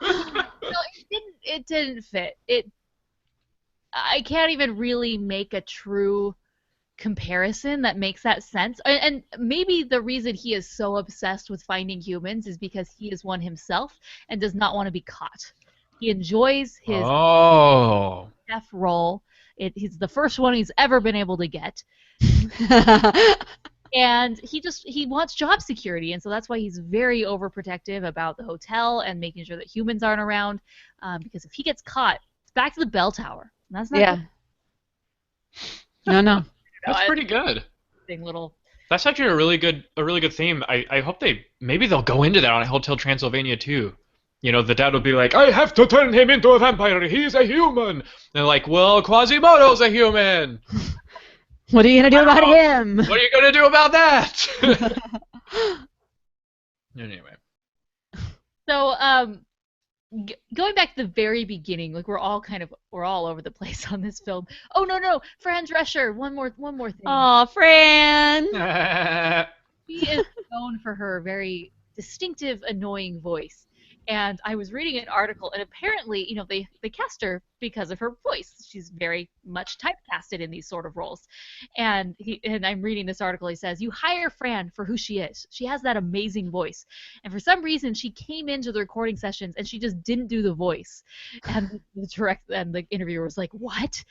No, it didn't fit. I can't even really make a true comparison that makes that sense. And maybe the reason he is so obsessed with finding humans is because he is one himself and does not want to be caught. He enjoys his chef role. He's the first one he's ever been able to get. And he wants job security, and so that's why he's very overprotective about the hotel and making sure that humans aren't around. Because if he gets caught, it's back to the bell tower. And that's not good. No. That's pretty good. That's actually a really good theme. I hope maybe they'll go into that on Hotel Transylvania too. You know, the dad will be like, I have to turn him into a vampire. He's a human. And they're like, well, Quasimodo's a human. What are you going to do about him? What are you going to do about that? Anyway. So, going back to the very beginning, like we're all over the place on this film. Oh no, Fran Drescher. One more thing. Oh, Fran. She is known for her very distinctive, annoying voice. And I was reading an article, and apparently, you know, they cast her because of her voice. She's very much typecasted in these sort of roles. And I'm reading this article. He says, you hire Fran for who she is. She has that amazing voice. And for some reason, she came into the recording sessions, and she just didn't do the voice. And the interviewer was like, what?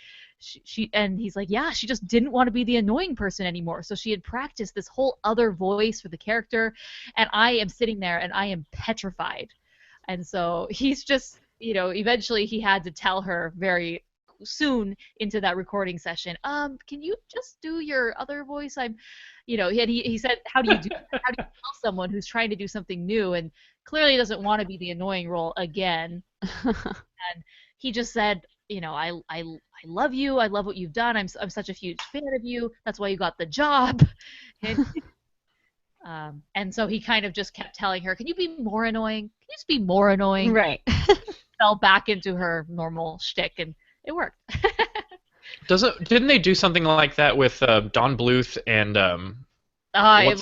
And he's like, yeah, she just didn't want to be the annoying person anymore. So she had practiced this whole other voice for the character. And I am sitting there, and I am petrified. And so he's just, you know, eventually he had to tell her very soon into that recording session, can you just do your other voice? He said, how do you tell someone who's trying to do something new and clearly doesn't want to be the annoying role again? And he just said, you know, I love you. I love what you've done. I'm such a huge fan of you. That's why you got the job. And so he kind of just kept telling her, can you be more annoying? Can you just be more annoying? Right. Fell back into her normal shtick, and it worked. Didn't they do something like that with Don Bluth and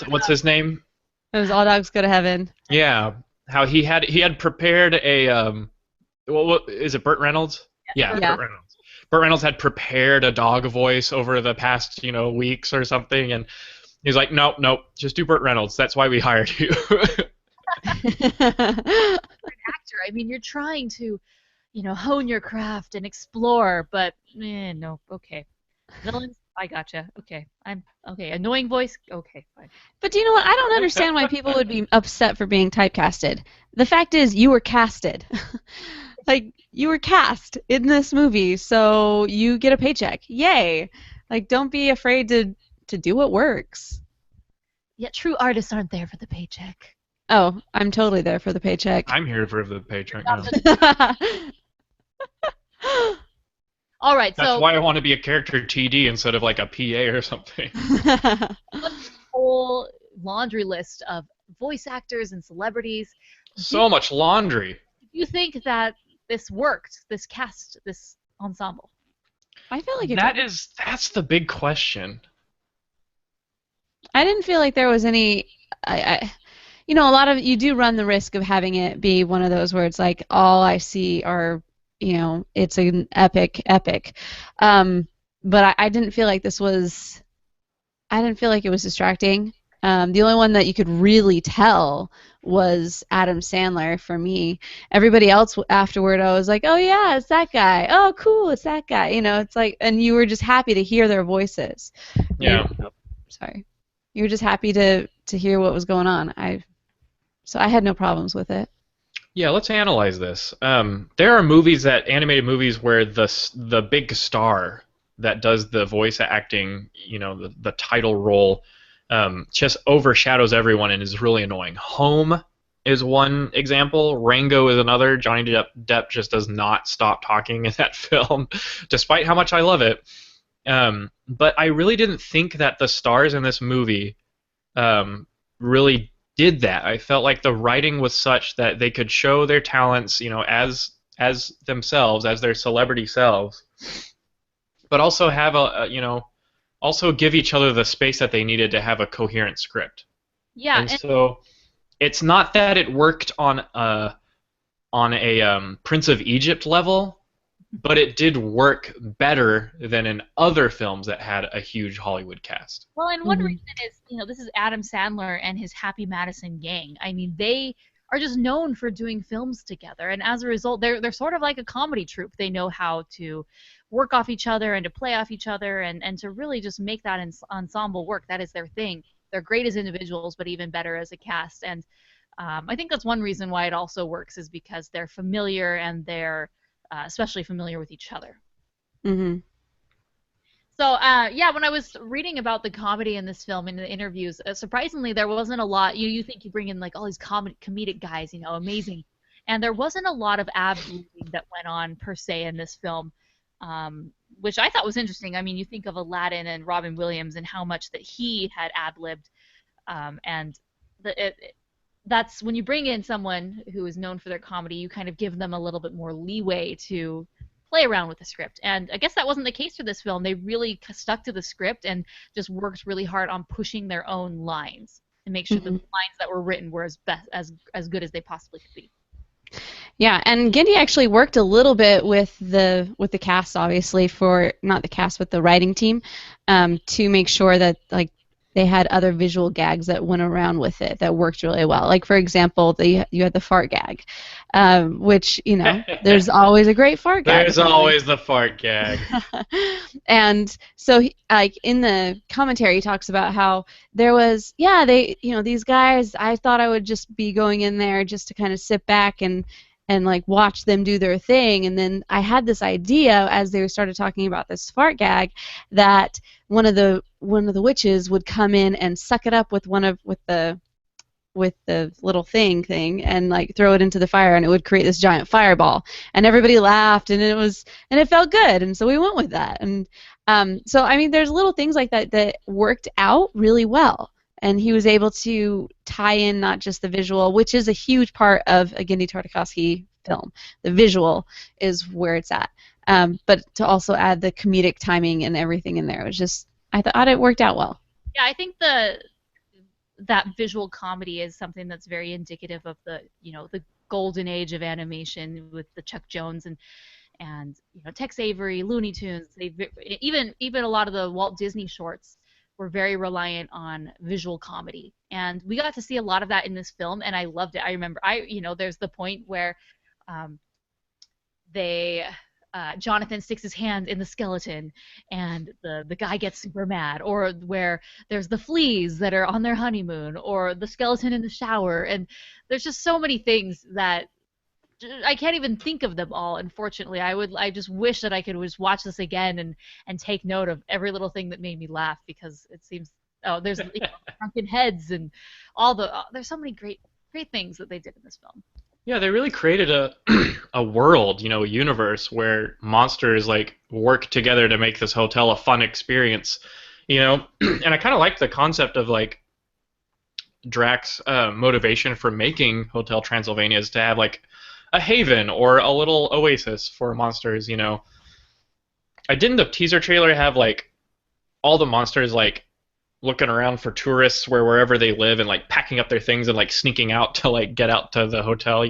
what's his name? It was All Dogs Go to Heaven. Yeah. How he had prepared a is it Burt Reynolds? Yeah. Burt Reynolds. Burt Reynolds had prepared a dog voice over the past, weeks or something, and he's like, nope, just do Burt Reynolds. That's why we hired you. An actor. I mean, you're trying to, hone your craft and explore, but no, okay. Villains, I gotcha. Okay, annoying voice. Okay, fine. But do you know what? I don't understand why people would be upset for being typecasted. The fact is, you were casted. Like, you were cast in this movie, so you get a paycheck. Yay! Like, don't be afraid to do what works. Yet true artists aren't there for the paycheck. Oh, I'm totally there for the paycheck. I'm here for the paycheck. No. All right, That's why I want to be a character TD instead of like a PA or something. Whole laundry list of voice actors and celebrities. So much laundry. Do you think that this worked? This cast, this ensemble? I feel like that's the big question. I didn't feel like there was any. A lot of you do run the risk of having it be one of those where it's like all I see are, it's an epic. But I didn't feel like this was. I didn't feel like it was distracting. The only one that you could really tell was Adam Sandler for me. Everybody else afterward, I was like, oh yeah, it's that guy. Oh cool, it's that guy. It's like, and you were just happy to hear their voices. Yeah. Sorry. You were just happy to hear what was going on. So I had no problems with it. Yeah, let's analyze this. There are animated movies where the big star that does the voice acting, the title role, just overshadows everyone and is really annoying. Home is one example. Rango is another. Johnny Depp just does not stop talking in that film, despite how much I love it. But I really didn't think that the stars in this movie really did that. I felt like the writing was such that they could show their talents, as themselves, as their celebrity selves, but also have also give each other the space that they needed to have a coherent script. Yeah, And so it's not that it worked on a Prince of Egypt level, but it did work better than in other films that had a huge Hollywood cast. well, and one reason is, this is Adam Sandler and his Happy Madison gang. I mean, they are just known for doing films together, and as a result, they're sort of like a comedy troupe. They know how to work off each other and to play off each other, and to really just make that ensemble work. That is their thing. They're great as individuals, but even better as a cast. And I think that's one reason why it also works, is because they're familiar and they're especially familiar with each other. Mm-hmm. So, when I was reading about the comedy in this film in the interviews, surprisingly, there wasn't a lot. You think you bring in like all these comedic guys, amazing. And there wasn't a lot of ad-libbing that went on per se in this film, which I thought was interesting. I mean, you think of Aladdin and Robin Williams and how much that he had ad-libbed, and that's when you bring in someone who is known for their comedy, you kind of give them a little bit more leeway to play around with the script. And I guess that wasn't the case for this film. They really stuck to the script and just worked really hard on pushing their own lines and make sure the lines that were written were as good as they possibly could be. Yeah, and Gindi actually worked a little bit with the cast, obviously, for not the cast, but the writing team, to make sure that they had other visual gags that went around with it that worked really well. Like, for example, you had the fart gag, which, there's always a great fart gag. There's always the fart gag. And so, in the commentary, he talks about how there was, these guys, I thought I would just be going in there just to kind of sit back and watch them do their thing, and then I had this idea as they started talking about this fart gag that one of the witches would come in and suck it up with the little thing and throw it into the fire, and it would create this giant fireball, and everybody laughed, and it felt good, and so we went with that. And so I mean, there's little things like that worked out really well. And he was able to tie in not just the visual, which is a huge part of a Genndy Tartakovsky film. The visual is where it's at. But to also add the comedic timing and everything in there. It was just, I thought it worked out well. Yeah, I think that visual comedy is something that's very indicative of the golden age of animation with the Chuck Jones and Tex Avery, Looney Tunes. Even a lot of the Walt Disney shorts were very reliant on visual comedy, and we got to see a lot of that in this film, and I loved it. I remember, there's the point where Jonathan sticks his hand in the skeleton, and the guy gets super mad, or where there's the fleas that are on their honeymoon, or the skeleton in the shower, and there's just so many things that I can't even think of them all, unfortunately. I just wish that I could just watch this again and take note of every little thing that made me laugh, because it seems there's drunken heads and there's so many great things that they did in this film. Yeah, they really created a world, a universe where monsters work together to make this hotel a fun experience, and I kind of like the concept of Drax's motivation for making Hotel Transylvania is to have a haven or a little oasis for monsters, Didn't the teaser trailer have all the monsters looking around for tourists wherever they live and packing up their things and sneaking out to get out to the hotel,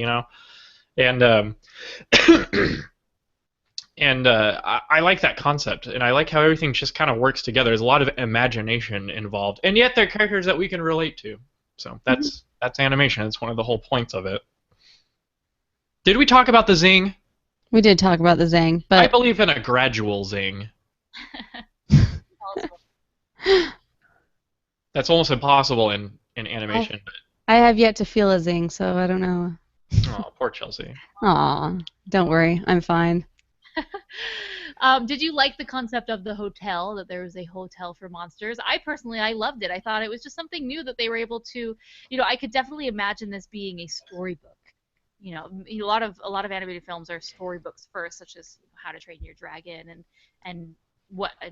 and I like that concept, and I like how everything just kind of works together. There's a lot of imagination involved, and yet they're characters that we can relate to. So that's animation. It's one of the whole points of it. Did we talk about the zing? We did talk about the zing, but I believe in a gradual zing. That's almost impossible in animation. I have yet to feel a zing, so I don't know. Oh, poor Chelsea. Aw, don't worry, I'm fine. Did you like the concept of the hotel, that there was a hotel for monsters? I loved it. I thought it was just something new that they were able to, I could definitely imagine this being a storybook. A lot of animated films are storybooks first, such as How to Train Your Dragon and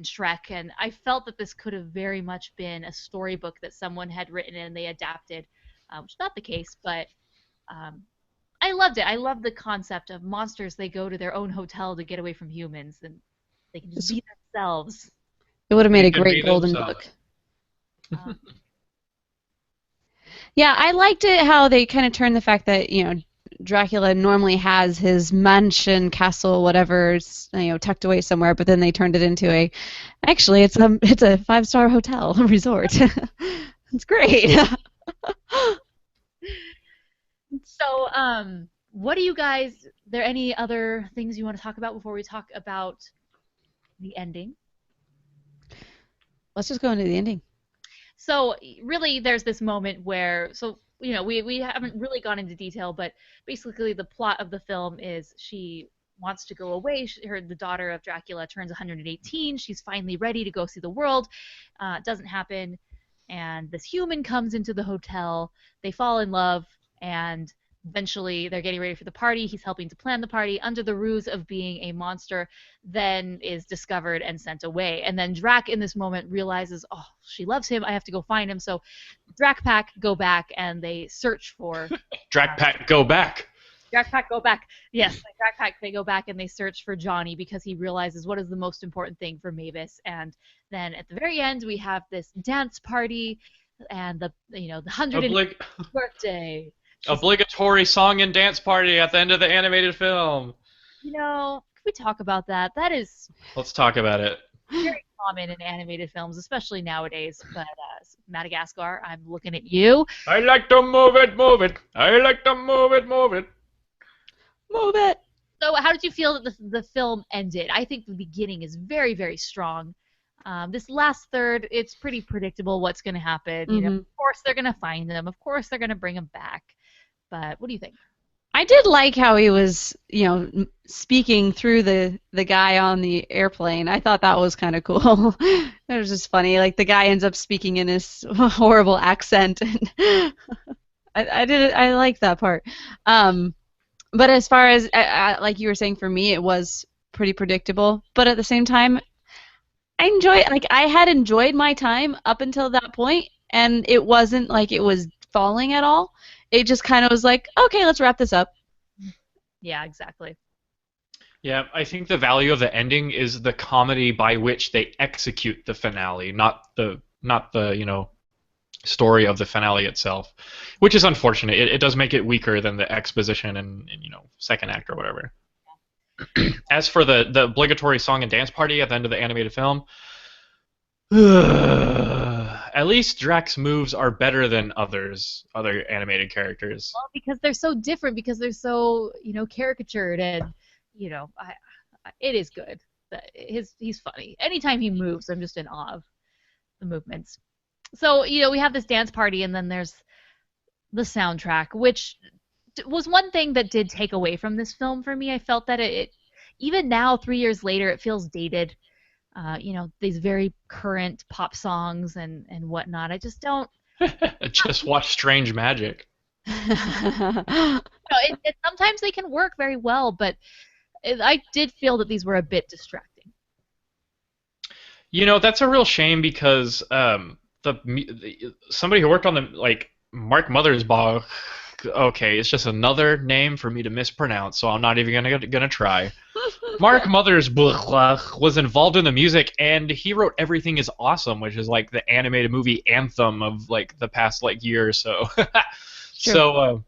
Shrek, and I felt that this could have very much been a storybook that someone had written and they adapted, which is not the case, but I loved it. I loved the concept of monsters. They go to their own hotel to get away from humans, and they can just be themselves. It would have made a great golden book. Yeah, I liked it how they kind of turned the fact that, Dracula normally has his mansion, castle, whatever, tucked away somewhere, but then they turned it into actually, it's a 5-star hotel resort. It's great. So, what do you guys? There any other things you want to talk about before we talk about the ending? Let's just go into the ending. So, really, there's this moment where, we haven't really gone into detail, but basically the plot of the film is she wants to go away. The daughter of Dracula turns 118. She's finally ready to go see the world. It doesn't happen, and this human comes into the hotel. They fall in love, and eventually they're getting ready for the party. He's helping to plan the party under the ruse of being a monster, then is discovered and sent away. And then Drac in this moment realizes, oh, she loves him, I have to go find him. So Drac Pack go back and they search for... Drac Pack go back! Drac Pack go back. Yes, Drac Pack, they go back and they search for Johnny because he realizes what is the most important thing for Mavis. And then at the very end we have this dance party and the 100th birthday. Obligatory song and dance party at the end of the animated film. Can we talk about that? That is... Let's talk about it. Very common in animated films, especially nowadays. But Madagascar, I'm looking at you. I like to move it, move it. I like to move it, move it. Move it. So how did you feel that the film ended? I think the beginning is very, very strong. This last third, it's pretty predictable what's going to happen. Mm-hmm. Of course they're going to find them. Of course they're going to bring them back. But what do you think? I did like how he was, speaking through the guy on the airplane. I thought that was kind of cool. It was just funny. Like the guy ends up speaking in his horrible accent, and I liked that part. But as far as like you were saying, for me, it was pretty predictable. But at the same time, I had enjoyed my time up until that point, and it wasn't like it was falling at all. It just kind of was like, okay, let's wrap this up. Yeah, exactly. Yeah, I think the value of the ending is the comedy by which they execute the finale, not the story of the finale itself, which is unfortunate. It does make it weaker than the exposition and second act or whatever. As for the obligatory song and dance party at the end of the animated film, at least Drac's moves are better than other animated characters. Well, because they're so different, because they're so, caricatured, and, it is good. He's funny. Anytime he moves, I'm just in awe of the movements. So, we have this dance party, and then there's the soundtrack, which was one thing that did take away from this film for me. I felt that it even now, 3 years later, it feels dated. These very current pop songs and whatnot. I just don't... Just watch Strange Magic. Sometimes they can work very well, but I did feel that these were a bit distracting. That's a real shame because somebody who worked on Mark Mothersbaugh, okay, it's just another name for me to mispronounce, so I'm not even gonna try. Mark Mothersbaugh was involved in the music, and he wrote Everything Is Awesome, which is like the animated movie anthem of the past year or so. Sure. So,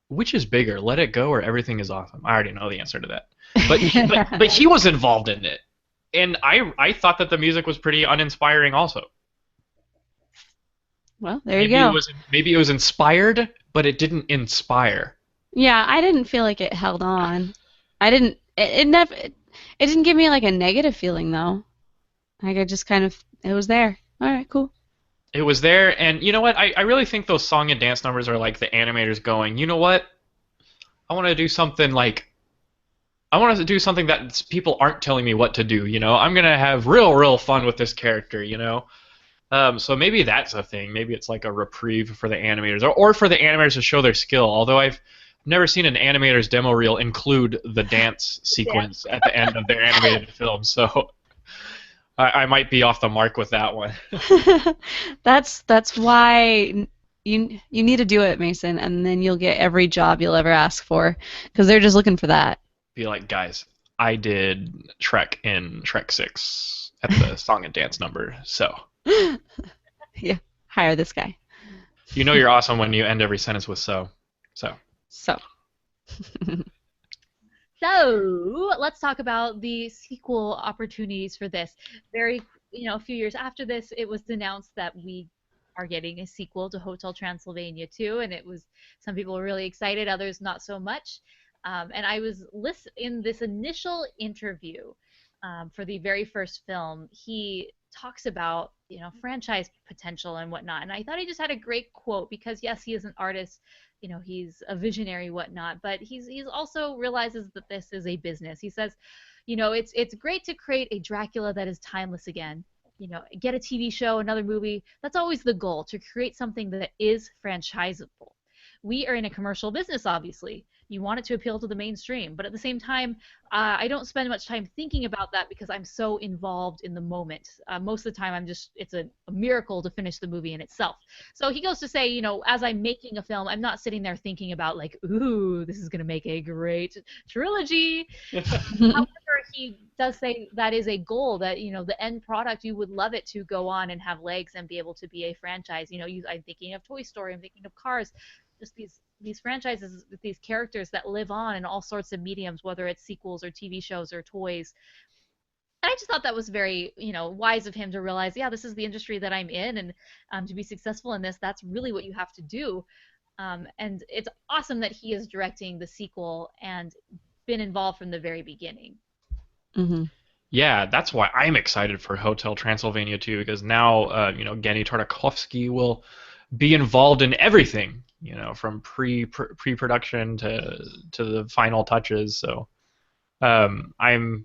which is bigger, Let It Go or Everything Is Awesome? I already know the answer to that. But he was involved in it, and I thought that the music was pretty uninspiring also. Well, there you go. Maybe it was inspired, but it didn't inspire. Yeah, I didn't feel like it held on. It didn't give me a negative feeling though. I just it was there. All right, cool. It was there, and you know what? I really think those song and dance numbers are like the animators going, you know what? I want to do something I want to do something that people aren't telling me what to do. I'm gonna have real fun with this character. So maybe that's a thing. Maybe it's like a reprieve for the animators, or for the animators to show their skill. Although I've never seen an animator's demo reel include the dance sequence at the end of their animated film, so I might be off the mark with that one. That's why you need to do it, Mason, and then you'll get every job you'll ever ask for, because they're just looking for that. Be like, guys, I did Shrek in Shrek 6 at the song and dance number, so. Yeah, hire this guy. You're awesome when you end every sentence with so. So. So let's talk about the sequel opportunities for this. A few years after this, it was announced that we are getting a sequel to Hotel Transylvania 2, and some people were really excited, others not so much. And I was in this initial interview for the very first film. He talks about franchise potential and whatnot, and I thought he just had a great quote, because yes, he is an artist, he's a visionary, whatnot, but he's also realizes that this is a business. He says, it's great to create a Dracula that is timeless again. Get a TV show, another movie. That's always the goal, to create something that is franchisable. We are in a commercial business, obviously. You want it to appeal to the mainstream, but at the same time, I don't spend much time thinking about that because I'm so involved in the moment. Most of the time, it's a miracle to finish the movie in itself. So he goes to say, as I'm making a film, I'm not sitting there thinking about like, ooh, this is going to make a great trilogy. However, he does say that is a goal, that, the end product, you would love it to go on and have legs and be able to be a franchise. I'm thinking of Toy Story, I'm thinking of Cars, just these franchises with these characters that live on in all sorts of mediums, whether it's sequels or TV shows or toys. And I just thought that was very, wise of him to realize, yeah, this is the industry that I'm in, and to be successful in this, that's really what you have to do. And it's awesome that he is directing the sequel and been involved from the very beginning. Mm-hmm. Yeah, that's why I'm excited for Hotel Transylvania 2, because now, Genndy Tartakovsky will be involved in everything, from pre-production to the final touches. So, I'm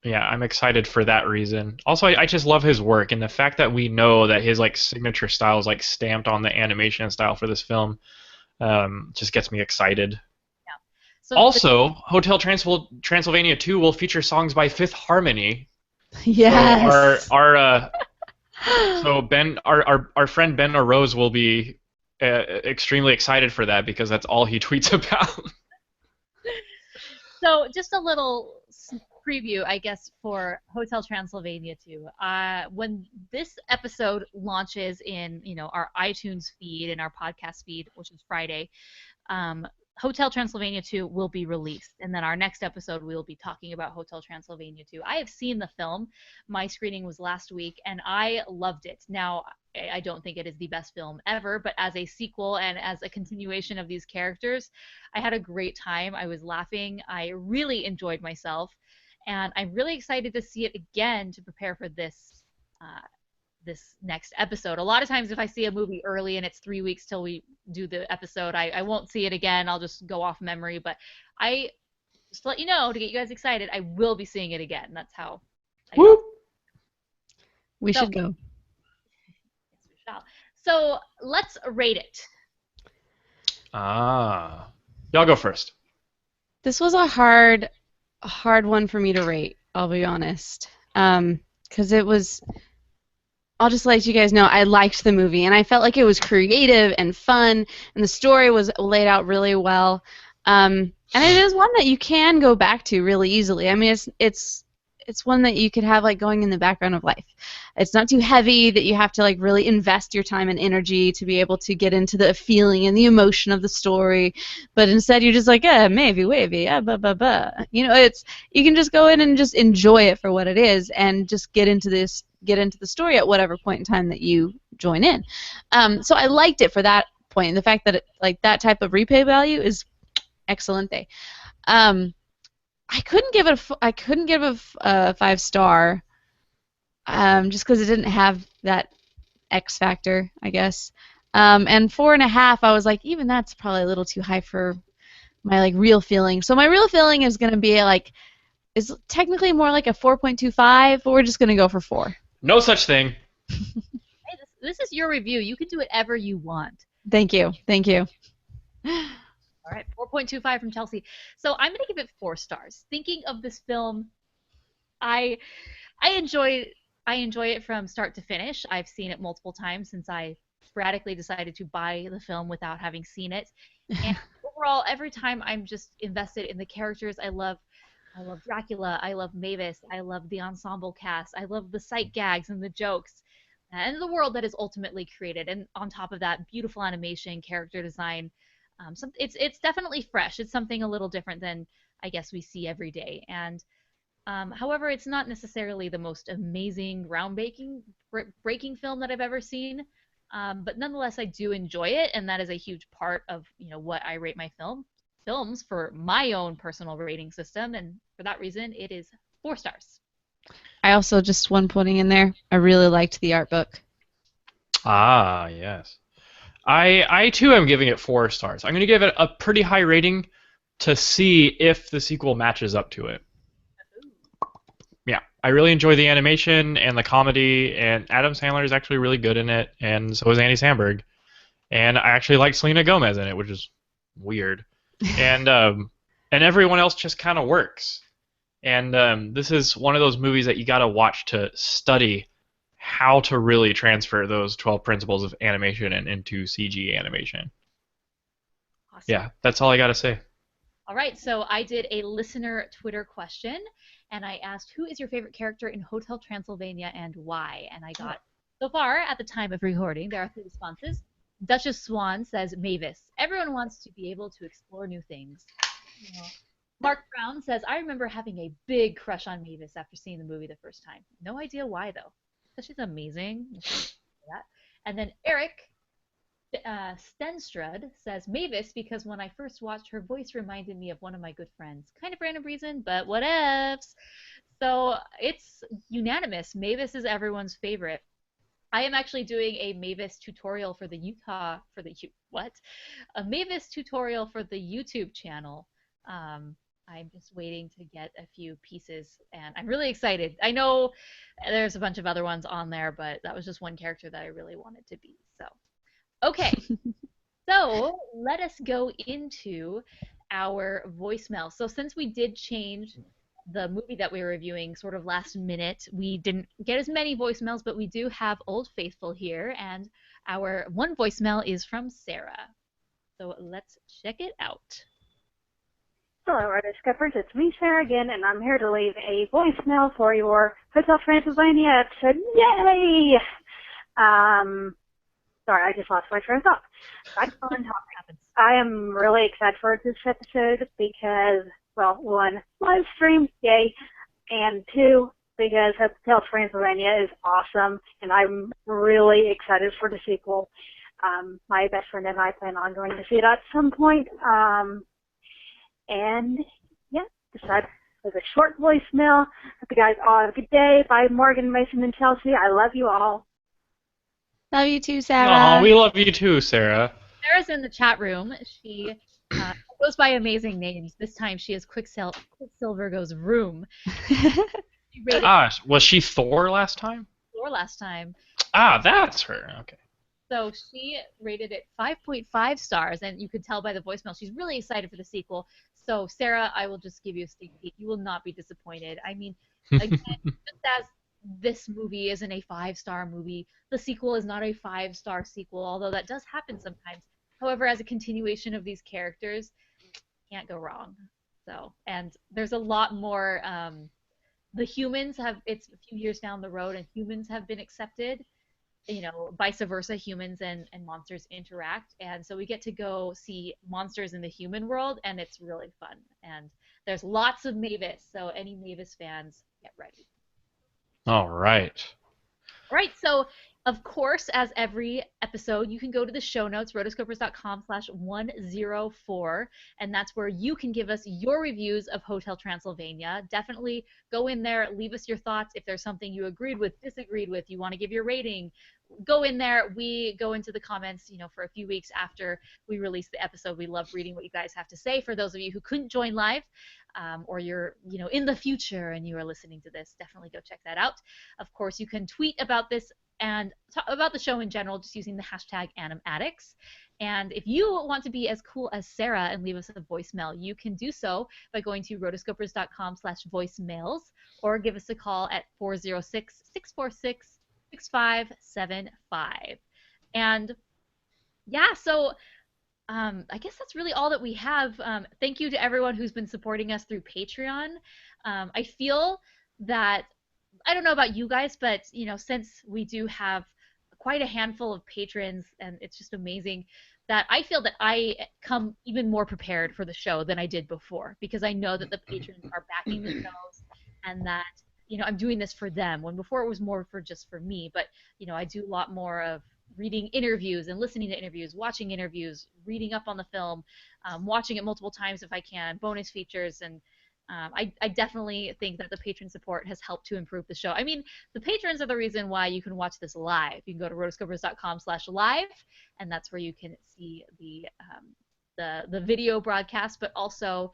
excited for that reason. Also, I just love his work, and the fact that we know that his signature style is stamped on the animation style for this film, just gets me excited. So also, Hotel Transylvania 2 will feature songs by Fifth Harmony. Yes. So our friend Ben Arose will be extremely excited for that, because that's all he tweets about. So just a little preview, I guess, for Hotel Transylvania 2. When this episode launches in our iTunes feed and our podcast feed, which is Friday, Hotel Transylvania 2 will be released, and then our next episode we will be talking about Hotel Transylvania 2. I have seen the film. My screening was last week, and I loved it. Now, I don't think it is the best film ever, but as a sequel and as a continuation of these characters, I had a great time. I was laughing. I really enjoyed myself, and I'm really excited to see it again to prepare for this next episode. A lot of times if I see a movie early and it's 3 weeks till we do the episode, I won't see it again. I'll just go off memory. But just to let you know, to get you guys excited, I will be seeing it again. That's how I Whoop. We should go. Yes, we shall. So let's rate it. Y'all go first. This was a hard one for me to rate, I'll be honest. Because it was... I'll just let you guys know I liked the movie, and I felt like it was creative and fun, and the story was laid out really well. And it is one that you can go back to really easily. I mean, it's one that you could have going in the background of life. It's not too heavy that you have to really invest your time and energy to be able to get into the feeling and the emotion of the story, but instead you're just maybe, wavy, blah, blah, blah. You can just go in and just enjoy it for what it is, and just get into the story at whatever point in time that you join in. So I liked it for that point, and the fact that that type of replay value is excellent. I couldn't give it a 5-star, just because it didn't have that X factor, I guess. And 4.5, I was like, even that's probably a little too high for my like real feeling. So my real feeling is gonna be like is technically more like a 4.25, but we're just gonna go for 4. No such thing. Hey, this is your review. You can do whatever you want. Thank you. All right, 4.25 from Chelsea. So I'm going to give it 4 stars. Thinking of this film, I enjoy it from start to finish. I've seen it multiple times since I sporadically decided to buy the film without having seen it. And overall, every time I'm just invested in the characters. I love Dracula. I love Mavis. I love the ensemble cast. I love the sight gags and the jokes, and the world that is ultimately created. And on top of that, beautiful animation, character design. It's definitely fresh. It's something a little different than I guess we see every day. And however, it's not necessarily the most amazing, groundbreaking film that I've ever seen. But nonetheless, I do enjoy it, and that is a huge part of what I rate my films for my own personal rating system. And for that reason, it is 4 stars. I also just one putting in there. I really liked the art book. Ah, yes. I too am giving it 4 stars. I'm going to give it a pretty high rating to see if the sequel matches up to it. Yeah, I really enjoy the animation and the comedy, and Adam Sandler is actually really good in it, and so is Andy Samberg. And I actually like Selena Gomez in it, which is weird. And everyone else just kind of works. And this is one of those movies that you got to watch to study how to really transfer those 12 principles of animation and into CG animation. Awesome. Yeah, that's all I got to say. All right, so I did a listener Twitter question, and I asked, who is your favorite character in Hotel Transylvania and why? And I got, so far, at the time of recording, there are 3 responses. Duchess Swan says Mavis. Everyone wants to be able to explore new things. Mark Brown says, I remember having a big crush on Mavis after seeing the movie the first time. No idea why, though. But she's amazing. And then Eric Stenstrud says Mavis because when I first watched, her voice reminded me of one of my good friends. Kind of random reason, but whatevs. So it's unanimous. Mavis is everyone's favorite. I am actually doing a Mavis tutorial for the a Mavis tutorial for the YouTube channel. I'm just waiting to get a few pieces, and I'm really excited. I know there's a bunch of other ones on there, but that was just one character that I really wanted to be. So, okay. So let us go into our voicemail. So since we did change the movie that we were reviewing sort of last minute, we didn't get as many voicemails, but we do have Old Faithful here, and our one voicemail is from Sarah. So let's check it out. Hello, Rotoscopers. It's me, Sarah, again, and I'm here to leave a voicemail for your Hotel Transylvania today. Sorry, I just lost my train of thought. Back on topic. I am really excited for this episode because, well, 1, live stream, yay, and 2, because Hotel Transylvania is awesome, and I'm really excited for the sequel. My best friend and I plan on going to see it at some point. And, yeah, decided it was a short voicemail. Hope you guys all have a good day. Bye, Morgan, Mason, and Chelsea. I love you all. Love you too, Sarah. Aw, we love you too, Sarah. Sarah's in the chat room. She goes by amazing names. This time she is Quicksilver Goes Room. Gosh, was she Thor last time? Thor last time. Ah, that's her. Okay. So she rated it 5.5 stars, and you could tell by the voicemail she's really excited for the sequel. So, Sarah, I will just give you a sneak peek. You will not be disappointed. I mean, again, just as this movie isn't a 5-star movie, the sequel is not a 5-star sequel, although that does happen sometimes. However, as a continuation of these characters, can't go wrong. So, and there's a lot more. The humans it's a few years down the road, and humans have been accepted. Vice versa, humans and monsters interact, and so we get to go see monsters in the human world, and it's really fun. And there's lots of Mavis, so any Mavis fans, get ready. All right. All right, so Of course, as every episode, you can go to the show notes, rotoscopers.com/104, and that's where you can give us your reviews of Hotel Transylvania. Definitely go in there, leave us your thoughts. If there's something you agreed with, disagreed with, you want to give your rating, go in there. We go into the comments, for a few weeks after we release the episode. We love reading what you guys have to say. For those of you who couldn't join live, or you're, in the future and you are listening to this, definitely go check that out. Of course, you can tweet about this and talk about the show in general just using the hashtag #AnimAddicts. And if you want to be as cool as Sarah and leave us a voicemail, you can do so by going to rotoscopers.com/voicemails or give us a call at 406-646-6575. And yeah, so I guess that's really all that we have. Thank you to everyone who's been supporting us through Patreon. I feel that, I don't know about you guys, but since we do have quite a handful of patrons, and it's just amazing, that I feel that I come even more prepared for the show than I did before, because I know that the patrons are backing the shows, and that I'm doing this for them, when before it was more just for me. But I do a lot more of reading interviews and listening to interviews, watching interviews, reading up on the film, watching it multiple times if I can, bonus features, and I definitely think that the patron support has helped to improve the show. I mean, the patrons are the reason why you can watch this live. You can go to rotoscopers.com/live, and that's where you can see the video broadcast. But also,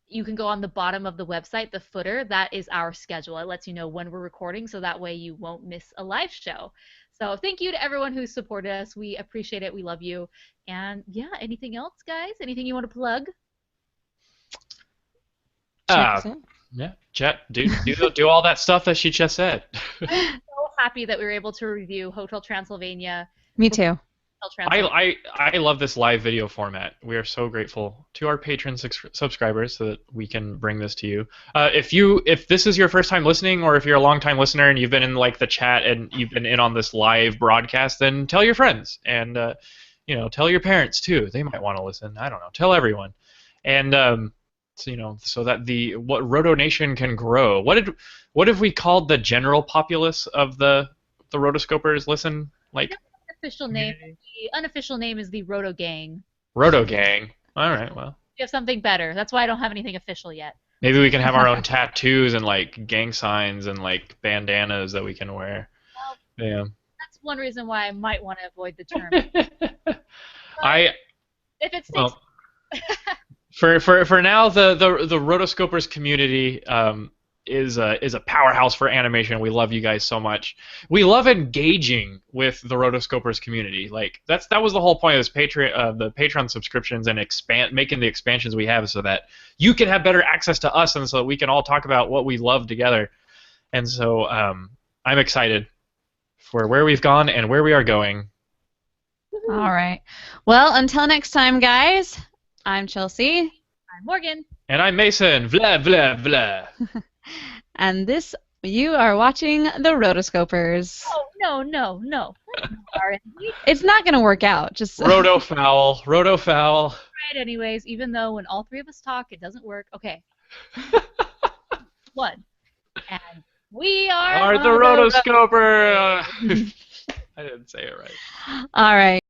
you can go on the bottom of the website, the footer. That is our schedule. It lets you know when we're recording, so that way you won't miss a live show. So thank you to everyone who supported us. We appreciate it. We love you. And yeah, anything else, guys? Anything you want to plug? Yeah, Chet, do all that stuff that she just said. I'm so happy that we were able to review Hotel Transylvania. Me too. I love this live video format. We are so grateful to our patron subscribers so that we can bring this to you. If this is your first time listening, or if you're a long time listener and you've been in the chat and you've been in on this live broadcast, then tell your friends and tell your parents too. They might want to listen. I don't know. Tell everyone. And so that what Roto Nation can grow. What if we called the general populace of the Rotoscopers listen like? Official name. The unofficial name is the Roto Gang. Roto Gang. All right. Well. You have something better. That's why I don't have anything official yet. Maybe we can have our own tattoos and gang signs and bandanas that we can wear. Well, yeah. That's one reason why I might want to avoid the term. If it sticks. Well, For now, the Rotoscopers community is a powerhouse for animation. We love you guys so much. We love engaging with the Rotoscopers community. That was the whole point of this the Patreon subscriptions and making the expansions we have, so that you can have better access to us, and so that we can all talk about what we love together. And so I'm excited for where we've gone and where we are going. All right. Well, until next time, guys. I'm Chelsea. I'm Morgan. And I'm Mason. Blah, blah, blah. And you are watching the Rotoscopers. Oh, no. It's not going to work out. Just Roto foul. Right, anyways, even though when all three of us talk, it doesn't work. Okay. One. And we are the Rotoscoper. I didn't say it right. All right.